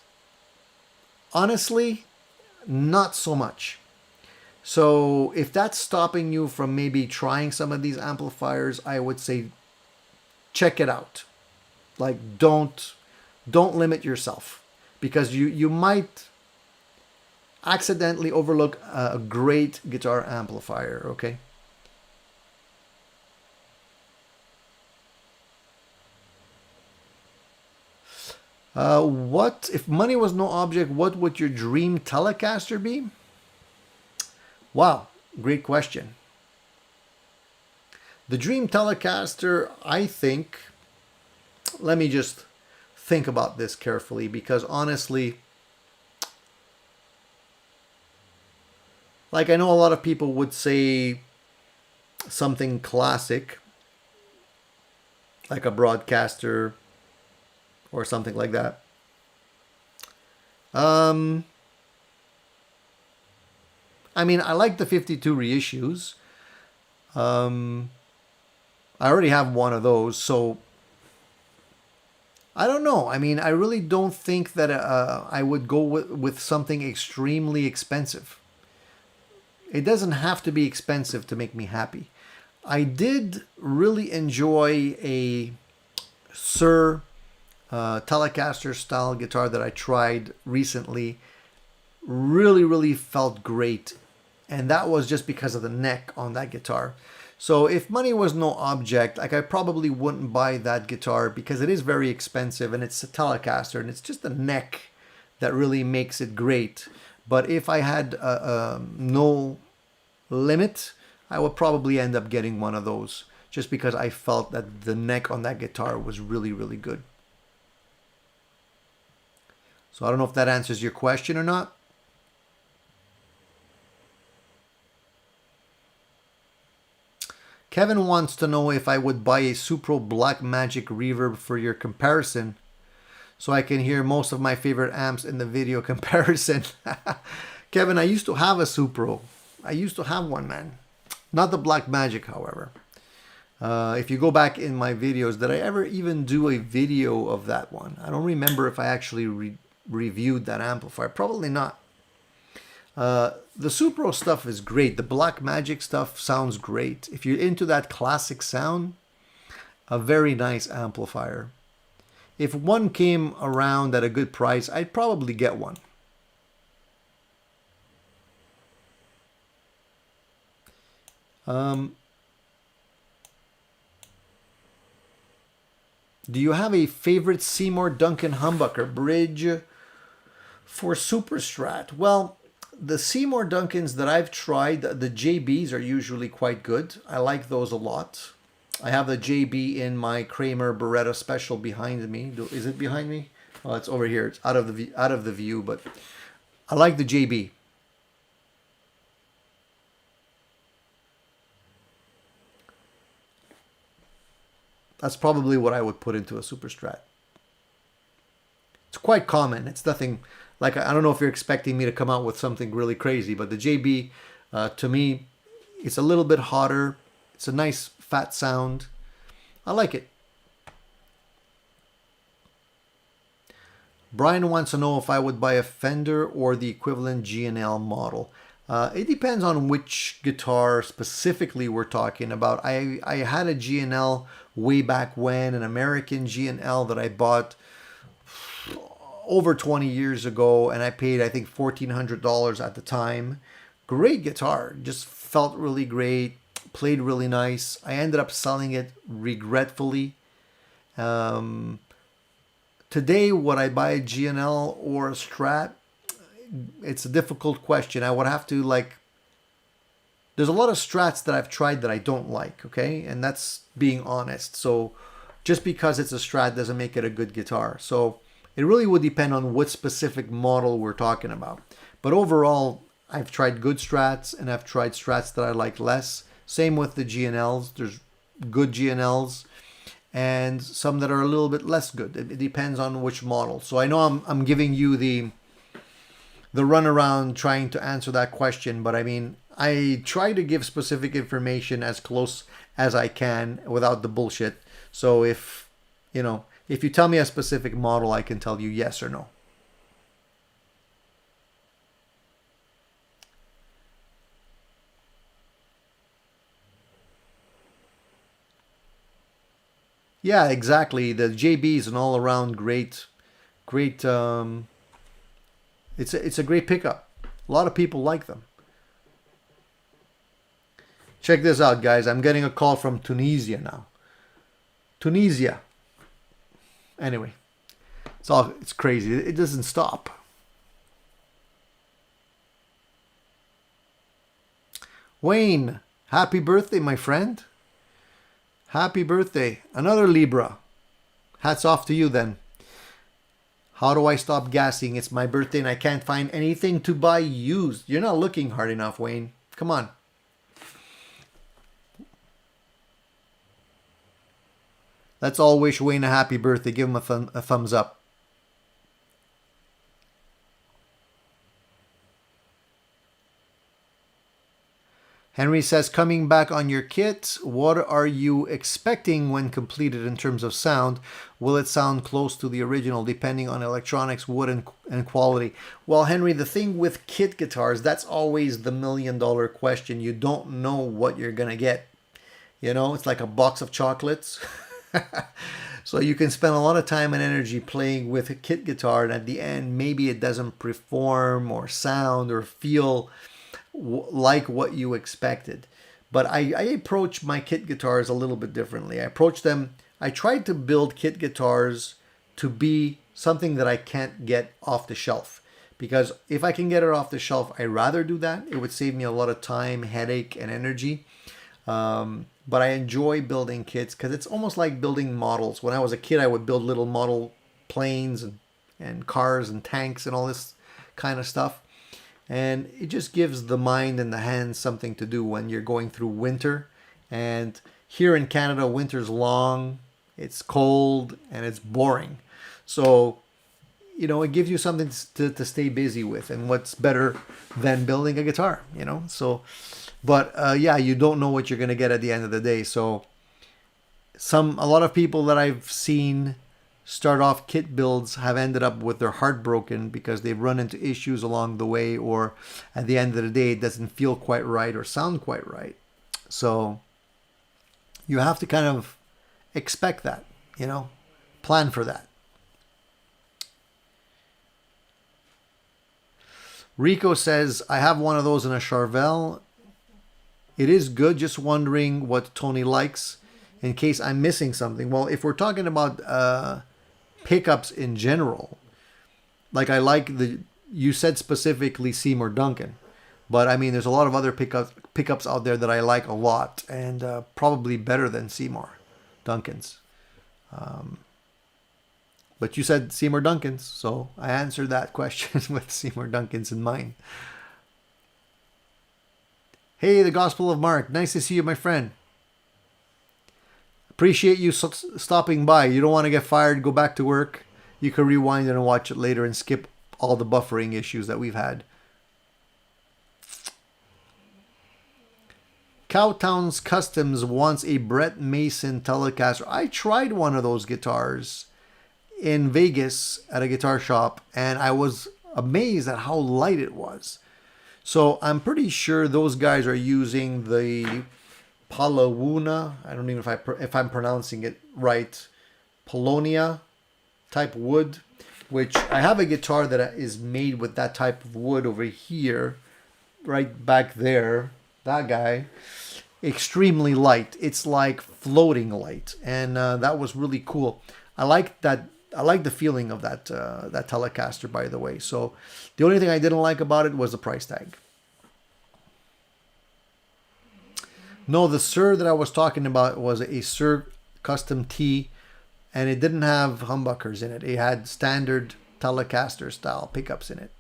honestly, not so much. So if that's stopping you from maybe trying some of these amplifiers, I would say check it out. Like don't limit yourself, because you might accidentally overlook a great guitar amplifier, okay? What if money was no object, what would your dream Telecaster be? Wow, great question. The dream Telecaster, I think, let me just think about this carefully, because honestly, like I know a lot of people would say something classic, like a Broadcaster or something like that. I mean, I like the 52 reissues. I already have one of those, so I don't know. I mean, I really don't think that I would go with something extremely expensive. It doesn't have to be expensive to make me happy. I did really enjoy a Sir Telecaster style guitar that I tried recently. Really felt great, and that was just because of the neck on that guitar. So if money was no object, like I probably wouldn't buy that guitar, because it is very expensive and it's a Telecaster and it's just the neck that really makes it great. But if I had no limit, I would probably end up getting one of those, just because I felt that the neck on that guitar was really good. So I don't know if that answers your question or not. Kevin wants to know if I would buy a Supro Blackmagic reverb for your comparison, so I can hear most of my favorite amps in the video comparison. Kevin, I used to have a Supro. I used to have one, man. Not the Blackmagic, however. If you go back in my videos, did I ever even do a video of that one? I don't remember if I actually reviewed that amplifier. Probably not. The Supro stuff is great. The Blackmagic stuff sounds great. If you're into that classic sound, a very nice amplifier. If one came around at a good price, I'd probably get one. Do you have a favorite Seymour Duncan humbucker bridge for Super Strat? Well, the Seymour Duncans that I've tried, the JBs are usually quite good. I like those a lot. I have the JB in my Kramer Beretta Special behind me. Is it behind me? Oh, it's over here. It's out of the view, but I like the JB. That's probably what I would put into a Super Strat. It's quite common. It's nothing like, I don't know if you're expecting me to come out with something really crazy, but the JB, to me, it's a little bit hotter. It's a nice fat sound. I like it. Brian wants to know if I would buy a Fender or the equivalent G&L model. It depends on which guitar specifically we're talking about. I had a G&L way back when, an American G&L that I bought over 20 years ago, and I paid, I think, $1,400 at the time. Great guitar, just felt really great, played really nice. I ended up selling it regretfully. Today, would I buy a G&L or a Strat? It's a difficult question. I would have to, like, there's a lot of Strats that I've tried that I don't like, okay? And that's being honest. So just because it's a Strat doesn't make it a good guitar. So it really would depend on what specific model we're talking about. But overall, I've tried good Strats and I've tried Strats that I like less. Same with the G&Ls. There's good G&Ls and some that are a little bit less good. It depends on which model. So I know I'm giving you the runaround trying to answer that question, but I mean, I try to give specific information as close as I can without the bullshit. So if you tell me a specific model, I can tell you yes or no. Yeah, exactly. The JB is an all-around great. It's a great pickup. A lot of people like them. Check this out, guys. I'm getting a call from Tunisia now. Tunisia. Anyway, it's crazy. It doesn't stop. Wayne, happy birthday, my friend. Happy birthday. Another Libra. Hats off to you then. How do I stop gassing? It's my birthday and I can't find anything to buy used. You're not looking hard enough, Wayne. Come on. Let's all wish Wayne a happy birthday. Give him a thumbs up. Henry says, coming back on your kit, what are you expecting when completed in terms of sound? Will it sound close to the original depending on electronics, wood, and quality? Well, Henry, the thing with kit guitars, that's always the $1,000,000 question. You don't know what you're going to get. It's like a box of chocolates. So you can spend a lot of time and energy playing with a kit guitar, and at the end, maybe it doesn't perform or sound or feel like what you expected. But I approach my kit guitars a little bit differently. I tried to build kit guitars to be something that I can't get off the shelf. Because if I can get it off the shelf, I'd rather do that. It would save me a lot of time, headache, and energy. But I enjoy building kits because it's almost like building models. When I was a kid, I would build little model planes and cars and tanks and all this kind of stuff. And it just gives the mind and the hands something to do when you're going through winter. And here in Canada, winter's long, it's cold, and it's boring. So, it gives you something to stay busy with. And what's better than building a guitar, So, but yeah, you don't know what you're going to get at the end of the day. So, a lot of people that I've seen start off kit builds have ended up with their heart broken because they've run into issues along the way, or at the end of the day it doesn't feel quite right or sound quite right. So you have to kind of expect that, plan for that. Rico says, I have one of those in a Charvel. It is good, just wondering what Tony likes in case I'm missing something. Well, if we're talking about pickups in general, like you said specifically Seymour Duncan, but I mean there's a lot of other pickups out there that I like a lot, and probably better than Seymour Duncan's. But you said Seymour Duncan's, so I answered that question with Seymour Duncan's in mind. Hey, the Gospel of Mark, nice to see you, my friend. Appreciate you stopping by. You don't want to get fired, go back to work. You can rewind it and watch it later and skip all the buffering issues that we've had. Cowtown's Customs wants a Brett Mason Telecaster. I tried one of those guitars in Vegas at a guitar shop, and I was amazed at how light it was. So I'm pretty sure those guys are using the Palawuna, I don't even know if I'm pronouncing it right, Polonia type wood, which I have a guitar that is made with that type of wood over here, right back there, that guy. Extremely light. It's like floating light, and that was really cool. I like that. I like the feeling of that Telecaster, by the way. So the only thing I didn't like about it was the price tag. No, the Sir that I was talking about was a Sir Custom T, and it didn't have humbuckers in it. It had standard Telecaster style pickups in it.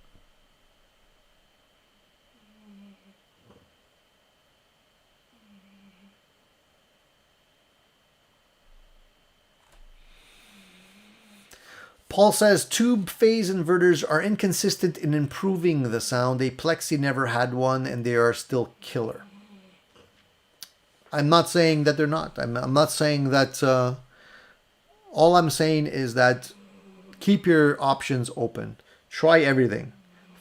Paul says tube phase inverters are inconsistent in improving the sound. A Plexi never had one and they are still killer. I'm not saying that they're not. I'm not saying that. All I'm saying is that keep your options open. Try everything.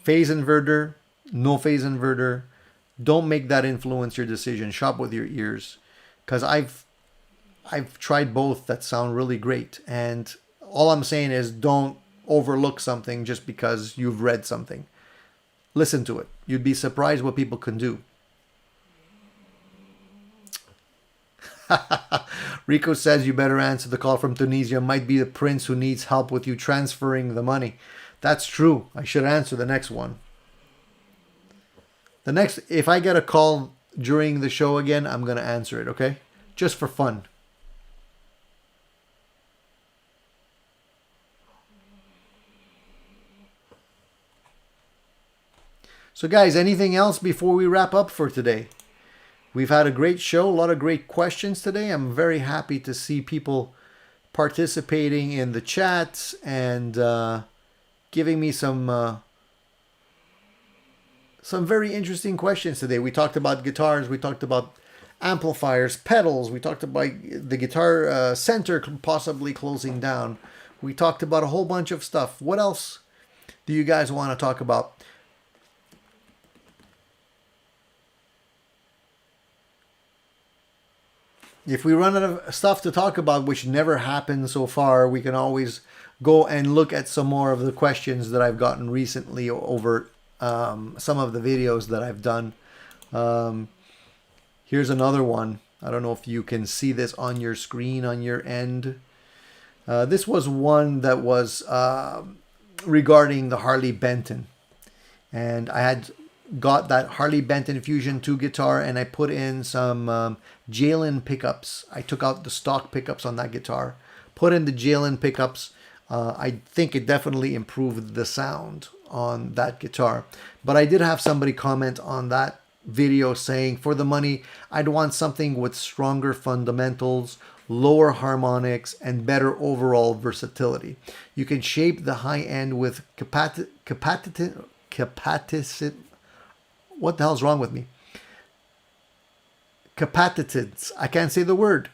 Phase inverter, no phase inverter. Don't make that influence your decision. Shop with your ears. Because I've tried both that sound really great. And all I'm saying is don't overlook something just because you've read something. Listen to it. You'd be surprised what people can do. Rico says you better answer the call from Tunisia. Might be the prince who needs help with you transferring the money. That's true. I should answer the next one. If I get a call during the show again, I'm going to answer it, okay? Just for fun. So guys, anything else before we wrap up for today? We've had a great show, a lot of great questions today. I'm very happy to see people participating in the chats and giving me some very interesting questions today. We talked about guitars, we talked about amplifiers, pedals, we talked about the guitar center possibly closing down. We talked about a whole bunch of stuff. What else do you guys want to talk about? If we run out of stuff to talk about, which never happened so far, we can always go and look at some more of the questions that I've gotten recently over some of the videos that I've done. Here's another one. I don't know if you can see this on your screen on your end. This was one that was regarding the Harley Benton. And I had got that Harley Benton Fusion 2 guitar and I put in some Jalen pickups. I took out the stock pickups on that guitar, put in the Jalen pickups. I think it definitely improved the sound on that guitar. But I did have somebody comment on that video saying, for the money, I'd want something with stronger fundamentals, lower harmonics, and better overall versatility. You can shape the high end with what the hell's wrong with me? Capacitance. I can't say the word.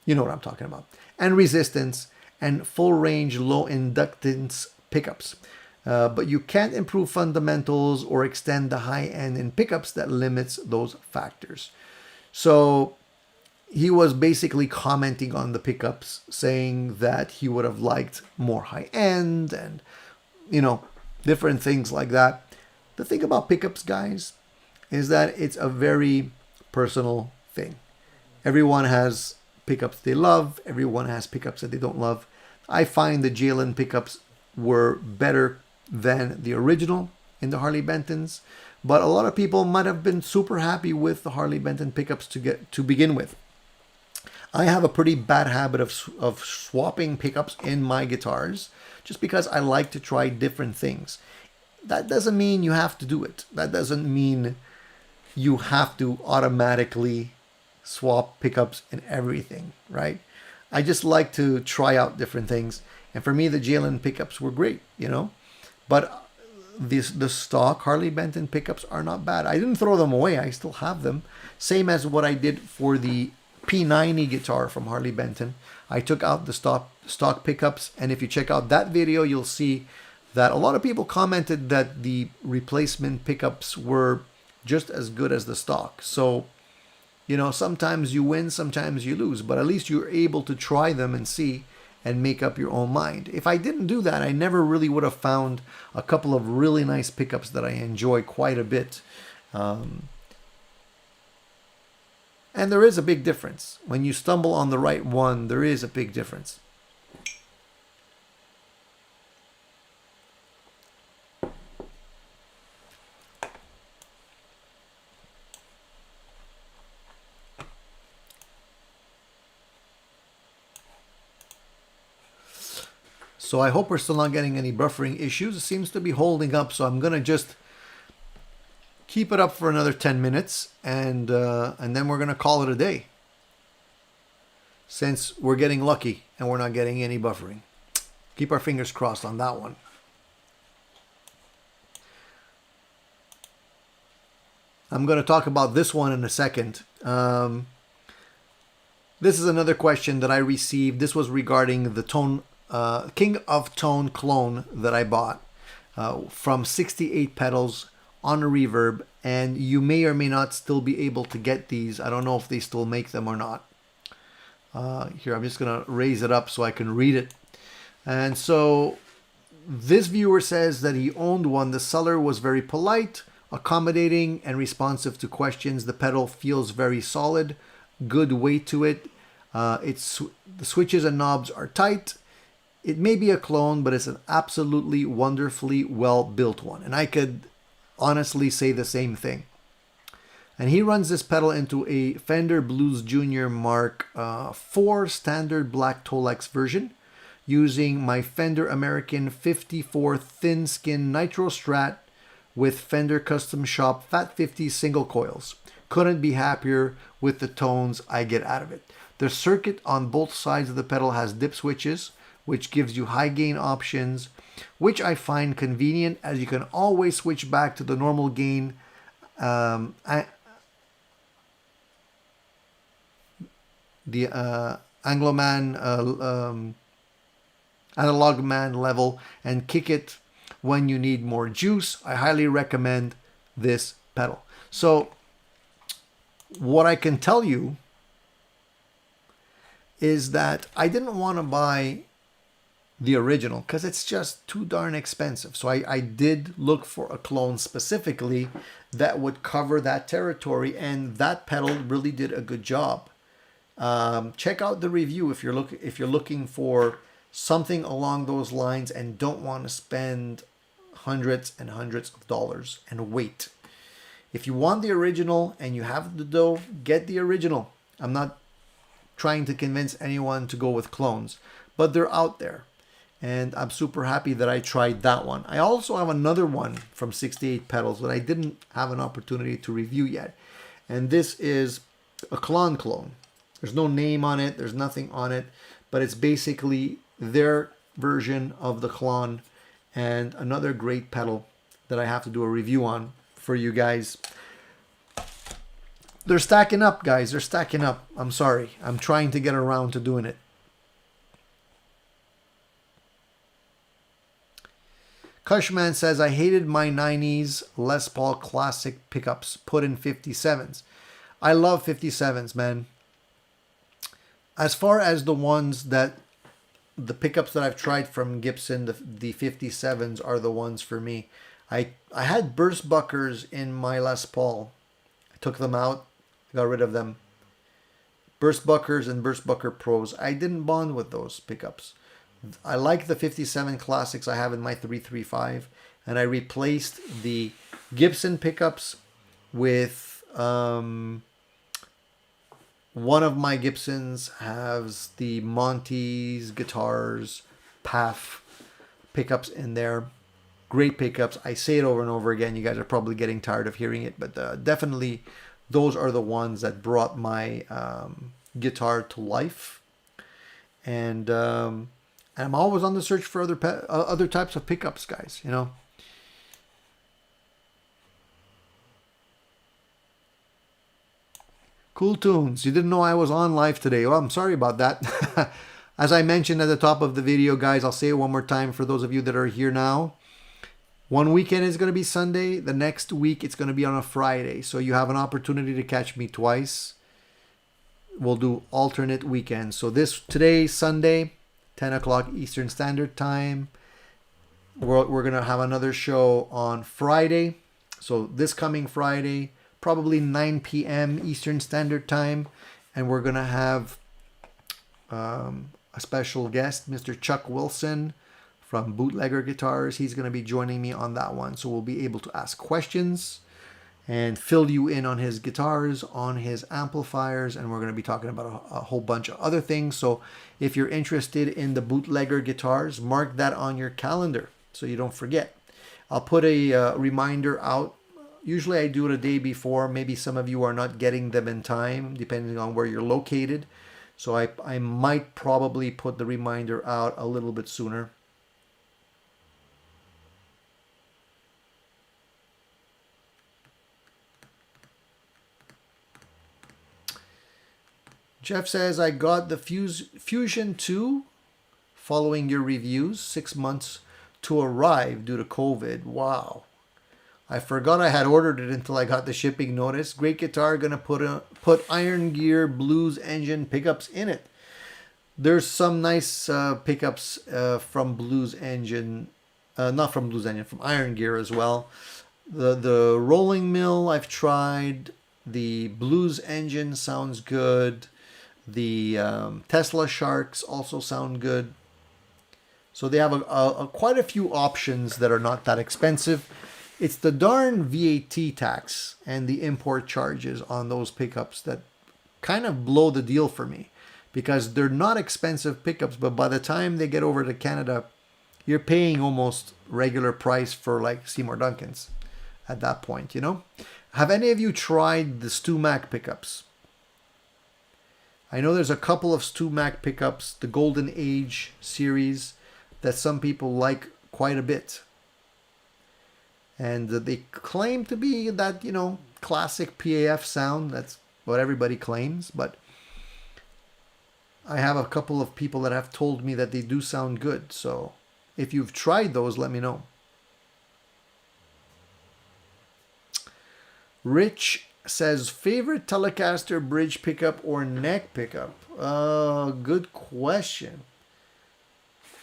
You know what I'm talking about. And resistance and full range low inductance pickups. But you can't improve fundamentals or extend the high end in pickups that limits those factors. So he was basically commenting on the pickups, saying that he would have liked more high end and, different things like that. The thing about pickups, guys, is that it's a very personal thing. Everyone has pickups they love. Everyone has pickups that they don't love. I find the Jalen pickups were better than the original in the Harley Bentons, but a lot of people might have been super happy with the Harley Benton pickups to begin with. I have a pretty bad habit of swapping pickups in my guitars just because I like to try different things. That doesn't mean you have to do it. That doesn't mean you have to automatically swap pickups in everything, right? I just like to try out different things. And for me, the Jalen pickups were great, But the stock Harley Benton pickups are not bad. I didn't throw them away. I still have them. Same as what I did for the P90 guitar from Harley Benton. I took out the stock pickups. And if you check out that video, you'll see that a lot of people commented that the replacement pickups were just as good as the stock. So, sometimes you win, sometimes you lose, but at least you're able to try them and see and make up your own mind. If I didn't do that, I never really would have found a couple of really nice pickups that I enjoy quite a bit. And there is a big difference. When you stumble on the right one, there is a big difference. So I hope we're still not getting any buffering issues. It seems to be holding up, so I'm going to just keep it up for another 10 minutes, and then we're going to call it a day. Since we're getting lucky and we're not getting any buffering. Keep our fingers crossed on that one. I'm going to talk about this one in a second. This is another question that I received. This was regarding the Tone King of Tone clone that I bought from 68 pedals on a reverb, and you may or may not still be able to get these. I don't know if they still make them or not. Here, I'm just going to raise it up so I can read it. And so this viewer says that he owned one. The seller was very polite, accommodating, and responsive to questions. The pedal feels very solid, good weight to it. The switches and knobs are tight. It may be a clone, but it's an absolutely wonderfully well built one. And I could honestly say the same thing. And he runs this pedal into a Fender Blues Junior Mark IV standard black Tolex version using my Fender American 54 thin skin Nitro Strat with Fender Custom Shop Fat 50 single coils. Couldn't be happier with the tones I get out of it. The circuit on both sides of the pedal has dip switches, which gives you high gain options, which I find convenient as you can always switch back to the normal gain analog man level and kick it when you need more juice. I highly recommend this pedal. So what I can tell you is that I didn't want to buy the original because it's just too darn expensive. So I did look for a clone specifically that would cover that territory, and that pedal really did a good job. Check out the review if you're looking for something along those lines and don't want to spend hundreds and hundreds of dollars and wait. If you want the original and you have the dough, get the original. I'm not trying to convince anyone to go with clones, but they're out there. And I'm super happy that I tried that one. I also have another one from 68 Pedals that I didn't have an opportunity to review yet. And this is a clone. There's no name on it. There's nothing on it. But it's basically their version of the clone, and another great pedal that I have to do a review on for you guys. They're stacking up, guys. They're stacking up. I'm sorry. I'm trying to get around to doing it. Cushman says, I hated my 90s Les Paul Classic pickups put in 57s. I love 57s, man. As far as the ones that, the pickups that I've tried from Gibson, the 57s are the ones for me. I had burst buckers in my Les Paul. I took them out, got rid of them. Burst buckers and burst bucker pros. I didn't bond with those pickups. I like the 57 classics I have in my 335, and I replaced the Gibson pickups with one of my Gibsons has the Monty's Guitars PAF pickups in there. Great pickups. I say it over and over again. You guys are probably getting tired of hearing it, but definitely those are the ones that brought my guitar to life. And I'm always on the search for other types of pickups, guys, you know. Cool tunes. You didn't know I was on live today. Well, I'm sorry about that. As I mentioned at the top of the video, guys, I'll say it one more time for those of you that are here now. One weekend is going to be Sunday. The next week, it's going to be on a Friday. So you have an opportunity to catch me twice. We'll do alternate weekends. So today, Sunday, 10 o'clock Eastern Standard Time. We're going to have another show on Friday. So this coming Friday, probably 9 p.m. Eastern Standard Time. And we're going to have a special guest, Mr. Chuck Wilson from Bootlegger Guitars. He's going to be joining me on that one. So we'll be able to ask questions and fill you in on his guitars, on his amplifiers, and we're going to be talking about a whole bunch of other things. So if you're interested in the Bootlegger Guitars, mark that on your calendar so you don't forget. I'll put a reminder out. Usually I do it a day before. Maybe some of you are not getting them in time, depending on where you're located. So I might probably put the reminder out a little bit sooner. Jeff says, I got the Fusion 2 following your reviews, 6 months to arrive due to COVID. Wow. I forgot I had ordered it until I got the shipping notice. Great guitar, gonna put Iron Gear Blues engine pickups in it. There's some nice pickups from Blues Engine, not from Blues Engine, from Iron Gear as well. The Rolling Mill I've tried. The Blues Engine sounds good. The Tesla Sharks also sound good. So they have quite a few options that are not that expensive. It's the darn VAT tax and the import charges on those pickups that kind of blow the deal for me, because they're not expensive pickups, but by the time they get over to Canada, you're paying almost regular price for like Seymour Duncan's at that point, you know? Have any of you tried the Stu Mac pickups? I know there's a couple of Stu Mac pickups, the Golden Age series, that some people like quite a bit. And they claim to be that, you know, classic PAF sound. That's what everybody claims. But I have a couple of people that have told me that they do sound good. So if you've tried those, let me know. Rich says, favorite Telecaster bridge pickup or neck pickup? Good question.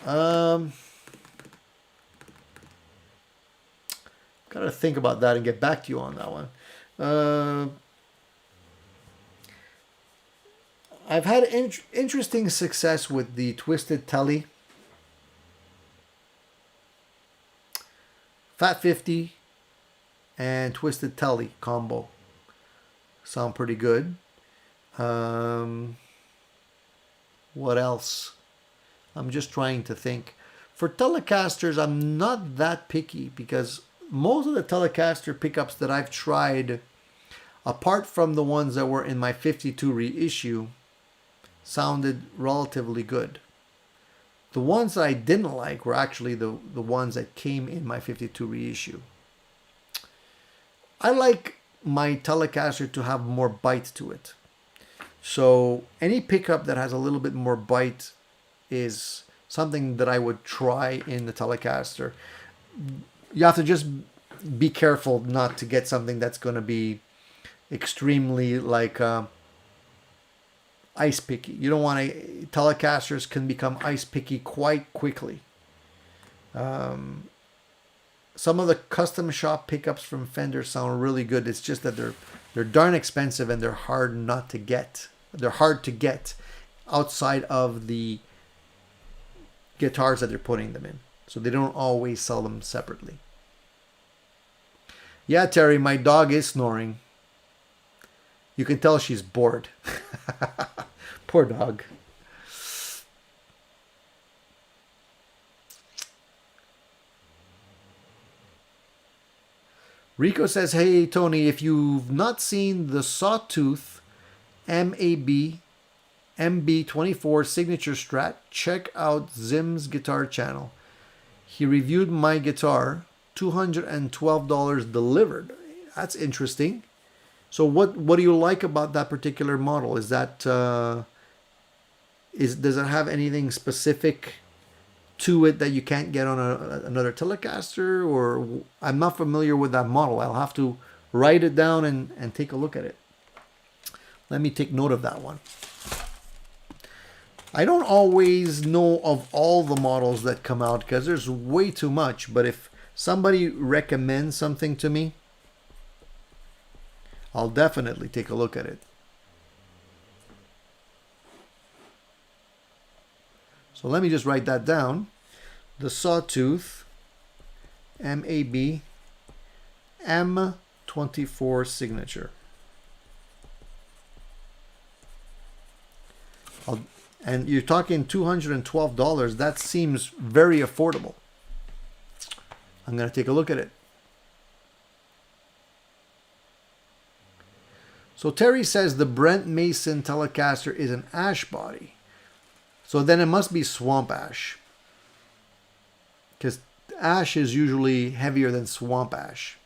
Gotta think about that and get back to you on that one. I've had interesting success with the Twisted Telly. Fat 50 and Twisted Telly combo sound pretty good. What else? I'm just trying to think. For Telecasters, I'm not that picky, because most of the Telecaster pickups that I've tried, apart from the ones that were in my 52 reissue, sounded relatively good. The ones that I didn't like were actually the ones that came in my 52 reissue. I like my Telecaster to have more bite to it. So any pickup that has a little bit more bite is something that I would try in the Telecaster. You have to just be careful not to get something that's going to be extremely like ice picky. You don't want to. Telecasters can become ice picky quite quickly. Some of the custom shop pickups from Fender sound really good. It's just that they're darn expensive and they're hard not to get. They're hard to get outside of the guitars that they're putting them in. So they don't always sell them separately. Yeah, Terry, my dog is snoring. You can tell she's bored. Poor dog. Rico says, hey, Tony, if you've not seen the Sawtooth MAB MB24 Signature Strat, check out Zim's guitar channel. He reviewed my guitar, $212 delivered. That's interesting. So what do you like about that particular model? Is that does it have anything specific to it that you can't get on another Telecaster? Or I'm not familiar with that model. I'll have to write it down and take a look at it. Let me take note of that one. I don't always know of all the models that come out because there's way too much. But if somebody recommends something to me, I'll definitely take a look at it. So let me just write that down. The Sawtooth MAB M24 Signature. And you're talking $212. That seems very affordable. I'm going to take a look at it. So Terry says the Brent Mason Telecaster is an ash body. So then it must be swamp ash. Because ash is usually heavier than swamp ash.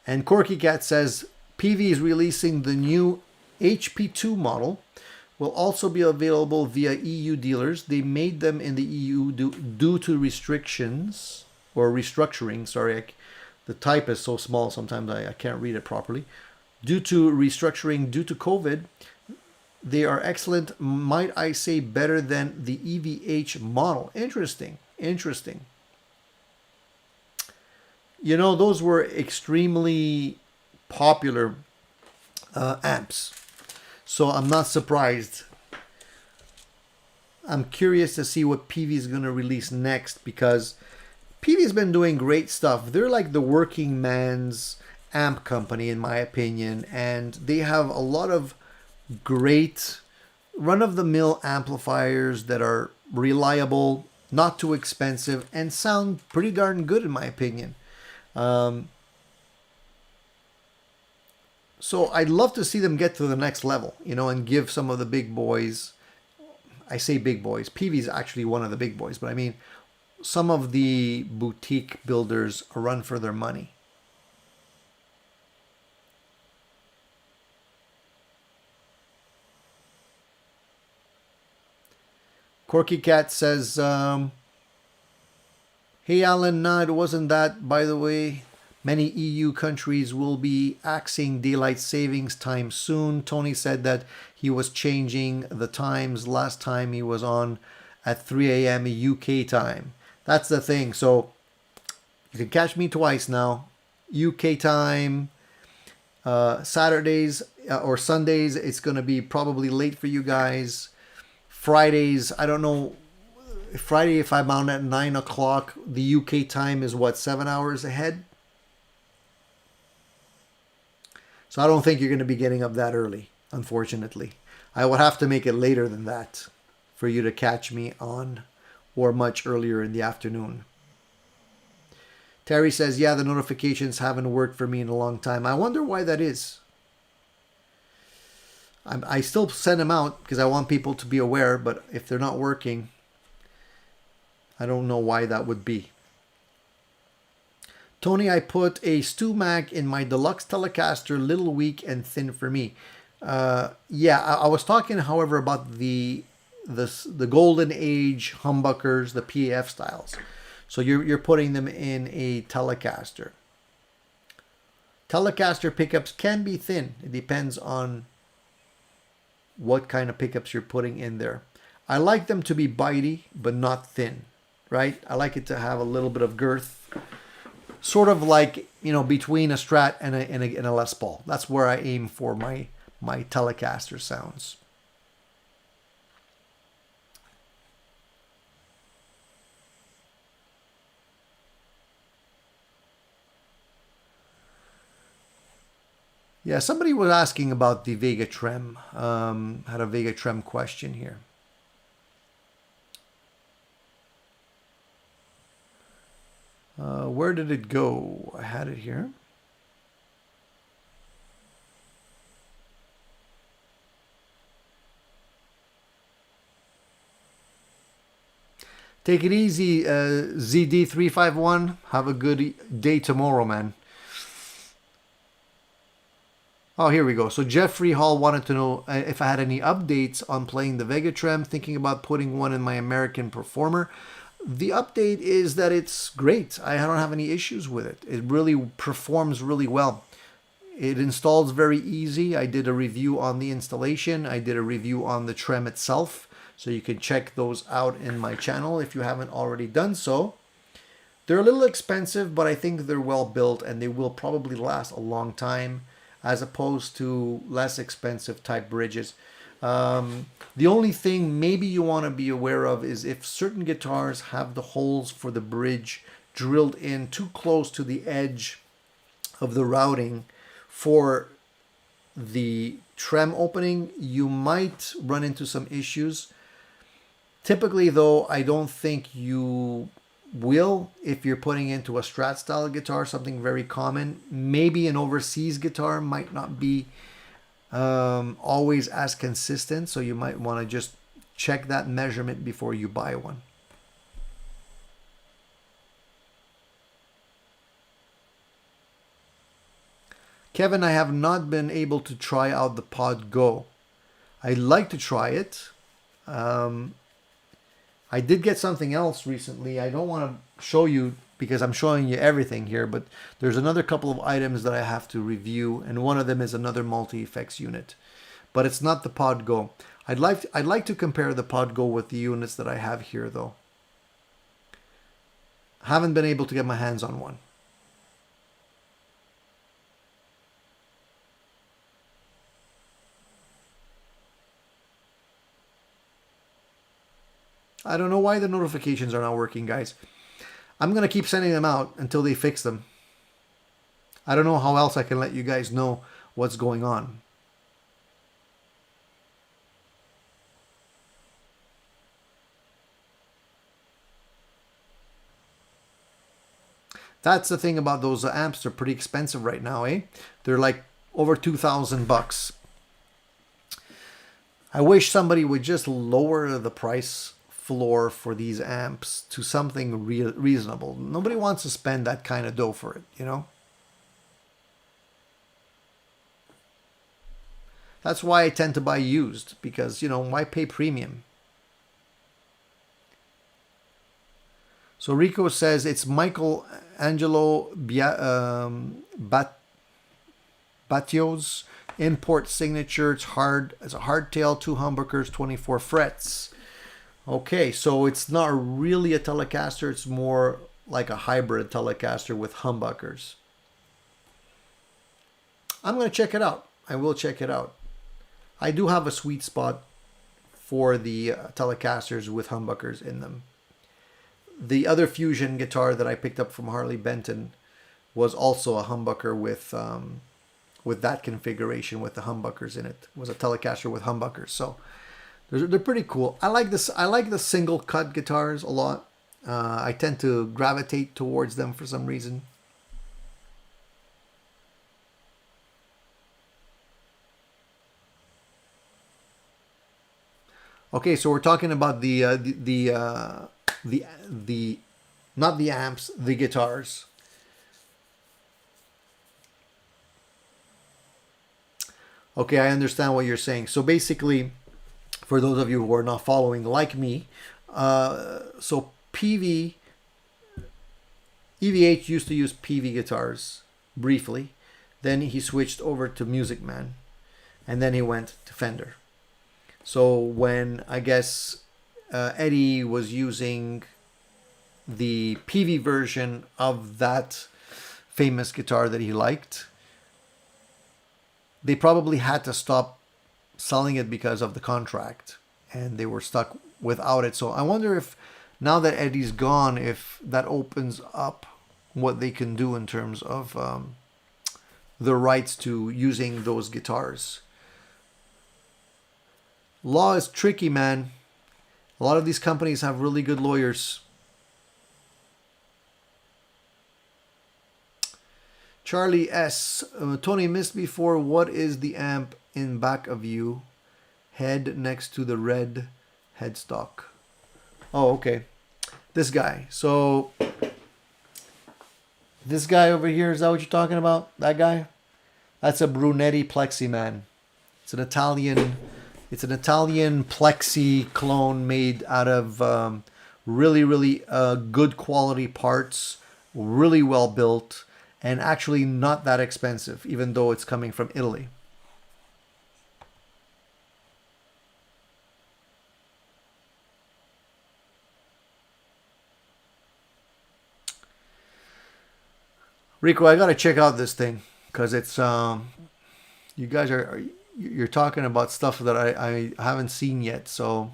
And Corky Cat says PV is releasing the new HP2 model. Will also be available via EU dealers. They made them in the EU due to restrictions or restructuring. Sorry, the type is so small sometimes I can't read it properly. Due to restructuring due to COVID, they are excellent. Might I say better than the EVH model? Interesting. Interesting. You know, those were extremely popular amps. So I'm not surprised. I'm curious to see what PV is going to release next, because PV's been doing great stuff. They're like the working man's amp company, in my opinion, and they have a lot of great run-of-the-mill amplifiers that are reliable, not too expensive, and sound pretty darn good, in my opinion. So I'd love to see them get to the next level, you know, and give some of the big boys, I say big boys, PV is actually one of the big boys, but I mean some of the boutique builders a run for their money. Corky Cat says, hey Alan, no, it wasn't that, by the way. Many EU countries will be axing daylight savings time soon. Tony said that he was changing the times last time he was on at 3 a.m. UK time. That's the thing. So you can catch me twice now. UK time, Saturdays or Sundays, it's going to be probably late for you guys. Fridays, I don't know. Friday, if I'm on at 9 o'clock, the UK time is what, 7 hours ahead? So I don't think you're going to be getting up that early, unfortunately. I would have to make it later than that for you to catch me on, or much earlier in the afternoon. Terry says, yeah, the notifications haven't worked for me in a long time. I wonder why that is. I still send them out because I want people to be aware, but if they're not working, I don't know why that would be. Tony, I put a StewMac in my deluxe Telecaster, little weak and thin for me. Yeah, I was talking, however, about the golden age humbuckers, the PAF styles. So you're putting them in a Telecaster. Telecaster pickups can be thin. It depends on what kind of pickups you're putting in there. I like them to be bitey, but not thin, right? I like it to have a little bit of girth. Sort of like, you know, between a Strat and a Les Paul. That's where I aim for my Telecaster sounds. Yeah, somebody was asking about the Vega Trem. Had a Vega Trem question here. Where did it go? I had it here. Take it easy, ZD351. Have a good day tomorrow, man. Oh, here we go. So Jeffrey Hall wanted to know if I had any updates on playing the Vega Trem, thinking about putting one in my American Performer. The update is that it's great. I don't have any issues with it. It really performs really well. It installs very easy. I did a review on the installation. I did a review on the Trem itself. So you can check those out in my channel if you haven't already done so. They're a little expensive, but I think they're well built and they will probably last a long time as opposed to less expensive type bridges. The only thing maybe you want to be aware of is if certain guitars have the holes for the bridge drilled in too close to the edge of the routing for the trem opening, you might run into some issues. Typically though, I don't think you will if you're putting into a Strat style guitar, something very common. Maybe an overseas guitar might not be always as consistent, so you might want to just check that measurement before you buy one. Kevin, I have not been able to try out the Pod Go. I'd like to try it. I did get something else recently. I don't want to show you because I'm showing you everything here, but there's another couple of items that I have to review, and one of them is another multi-effects unit. But it's not the Pod Go. I'd like to compare the Pod Go with the units that I have here, though. Haven't been able to get my hands on one. I don't know why the notifications are not working, guys. I'm going to keep sending them out until they fix them. I don't know how else I can let you guys know what's going on. That's the thing about those amps. They're pretty expensive right now, eh? They're like over $2,000. I wish somebody would just lower the price floor for these amps to something reasonable. Nobody wants to spend that kind of dough for it, you know? That's why I tend to buy used, because, you know, why pay premium? So Rico says it's Michael Angelo Batio's import signature. It's hard. It's a hardtail, 2 humbuckers, 24 frets. Okay, so it's not really a Telecaster. It's more like a hybrid Telecaster with humbuckers. I'm going to check it out. I will check it out. I do have a sweet spot for the Telecasters with humbuckers in them. The other Fusion guitar that I picked up from Harley Benton was also a humbucker with that configuration with the humbuckers in it. It was a Telecaster with humbuckers. So they're pretty cool. I like this. I like the single cut guitars a lot. I tend to gravitate towards them for some reason. Okay, so we're talking about the not the amps, the guitars. Okay, I understand what you're saying. So basically, for those of you who are not following like me, so EVH used to use PV guitars briefly. Then he switched over to Music Man, and then he went to Fender. So when I guess Eddie was using the PV version of that famous guitar that he liked, they probably had to stop selling it because of the contract, and they were stuck without it. So I wonder if now that Eddie's gone, if that opens up what they can do in terms of the rights to using those guitars. Law is tricky, man. A lot of these companies have really good lawyers. Charlie S. Tony missed before. What is the amp in back of you? Head next to the red headstock. Oh, okay. This guy. So, this guy over here, is that what you're talking about? That guy? That's a Brunetti Plexi, man. It's an Italian Plexi clone made out of really good quality parts, really well built, and actually not that expensive, even though it's coming from Italy. Rico, I gotta check out this thing because it's you guys you're talking about stuff that I haven't seen yet, so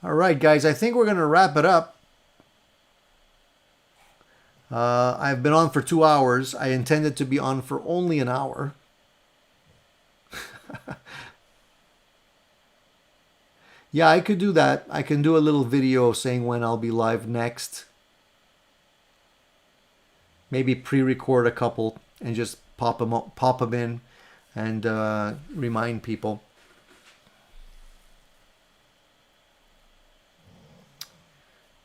all right, guys, I think we're gonna wrap it up. I've been on for 2 hours. I intended to be on for only an hour. Yeah, I could do that. I can do a little video saying when I'll be live next. Maybe pre-record a couple and just pop them in and remind people.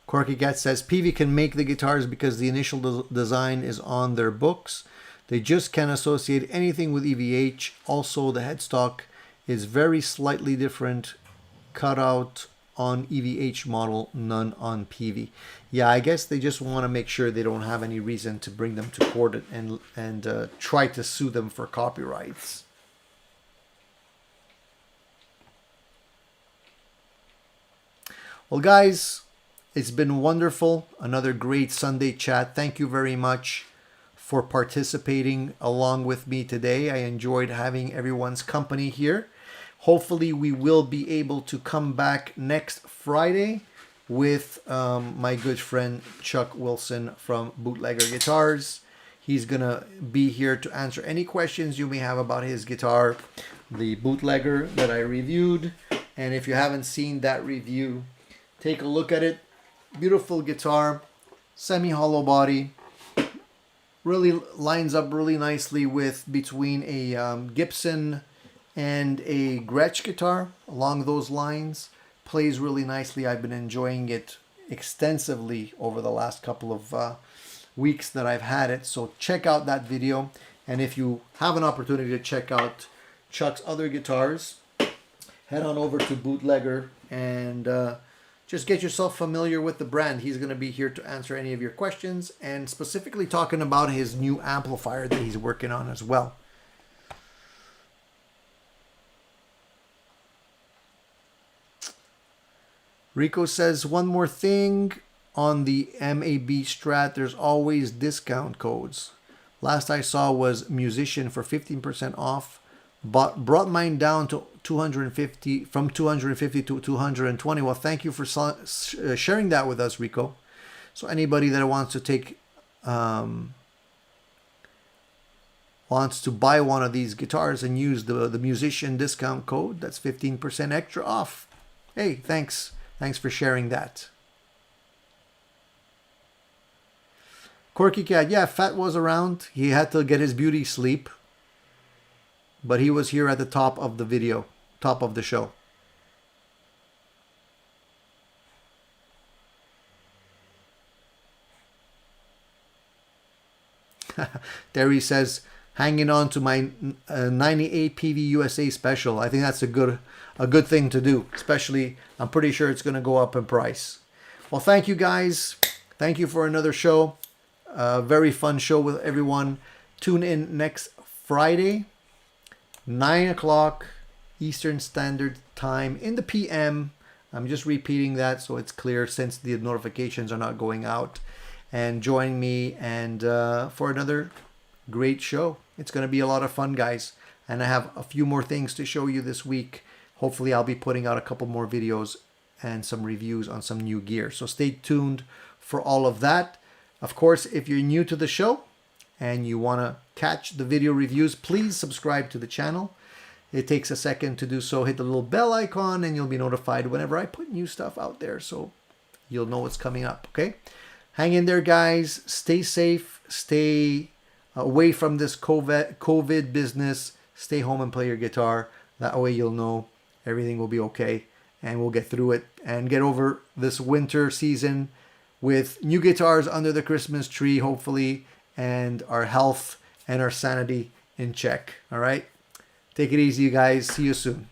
Corky Cat says Peavey can make the guitars because the initial design is on their books. They just can't associate anything with EVH. Also, the headstock is very slightly different. Cut out on EVH model, none on Peavey. Yeah, I guess they just want to make sure they don't have any reason to bring them to court and try to sue them for copyrights. Well, guys, it's been wonderful. Another great Sunday chat. Thank you very much for participating along with me today. I enjoyed having everyone's company here. Hopefully we will be able to come back next Friday with my good friend Chuck Wilson from Bootlegger Guitars. He's going to be here to answer any questions you may have about his guitar, the Bootlegger that I reviewed. And if you haven't seen that review, take a look at it. Beautiful guitar, semi-hollow body. Really lines up really nicely with between a Gibson and a Gretsch guitar, along those lines. Plays really nicely. I've been enjoying it extensively over the last couple of weeks that I've had it. So check out that video. And if you have an opportunity to check out Chuck's other guitars, head on over to Bootlegger and just get yourself familiar with the brand. He's going to be here to answer any of your questions and specifically talking about his new amplifier that he's working on as well. Rico says, one more thing on the MAB Strat, there's always discount codes. Last I saw was Musician for 15% off, but brought mine down to 250, from 250 to 220. Well, thank you for sharing that with us, Rico. So anybody that wants to take, wants to buy one of these guitars and use the Musician discount code, that's 15% extra off. Hey, thanks. Thanks for sharing that. Corky Cat, yeah, Fat was around. He had to get his beauty sleep. But he was here at the top of the video, top of the show. Terry says, hanging on to my 98 PV USA special. I think that's a good thing to do, especially I'm pretty sure it's going to go up in price. Well, thank you guys. Thank you for another show. Very fun show with everyone. Tune in next Friday, 9 o'clock Eastern Standard Time in the PM. I'm just repeating that so it's clear since the notifications are not going out. And join me and for another great show. It's going to be a lot of fun, guys. And I have a few more things to show you this week. Hopefully I'll be putting out a couple more videos and some reviews on some new gear. So stay tuned for all of that. Of course, if you're new to the show and you want to catch the video reviews, please subscribe to the channel. It takes a second to do so. Hit the little bell icon and you'll be notified whenever I put new stuff out there. So you'll know what's coming up, okay? Hang in there, guys. Stay safe. Stay away from this COVID business. Stay home and play your guitar. That way you'll know everything will be okay and we'll get through it and get over this winter season with new guitars under the Christmas tree, hopefully, and our health and our sanity in check. All right? Take it easy, you guys. See you soon.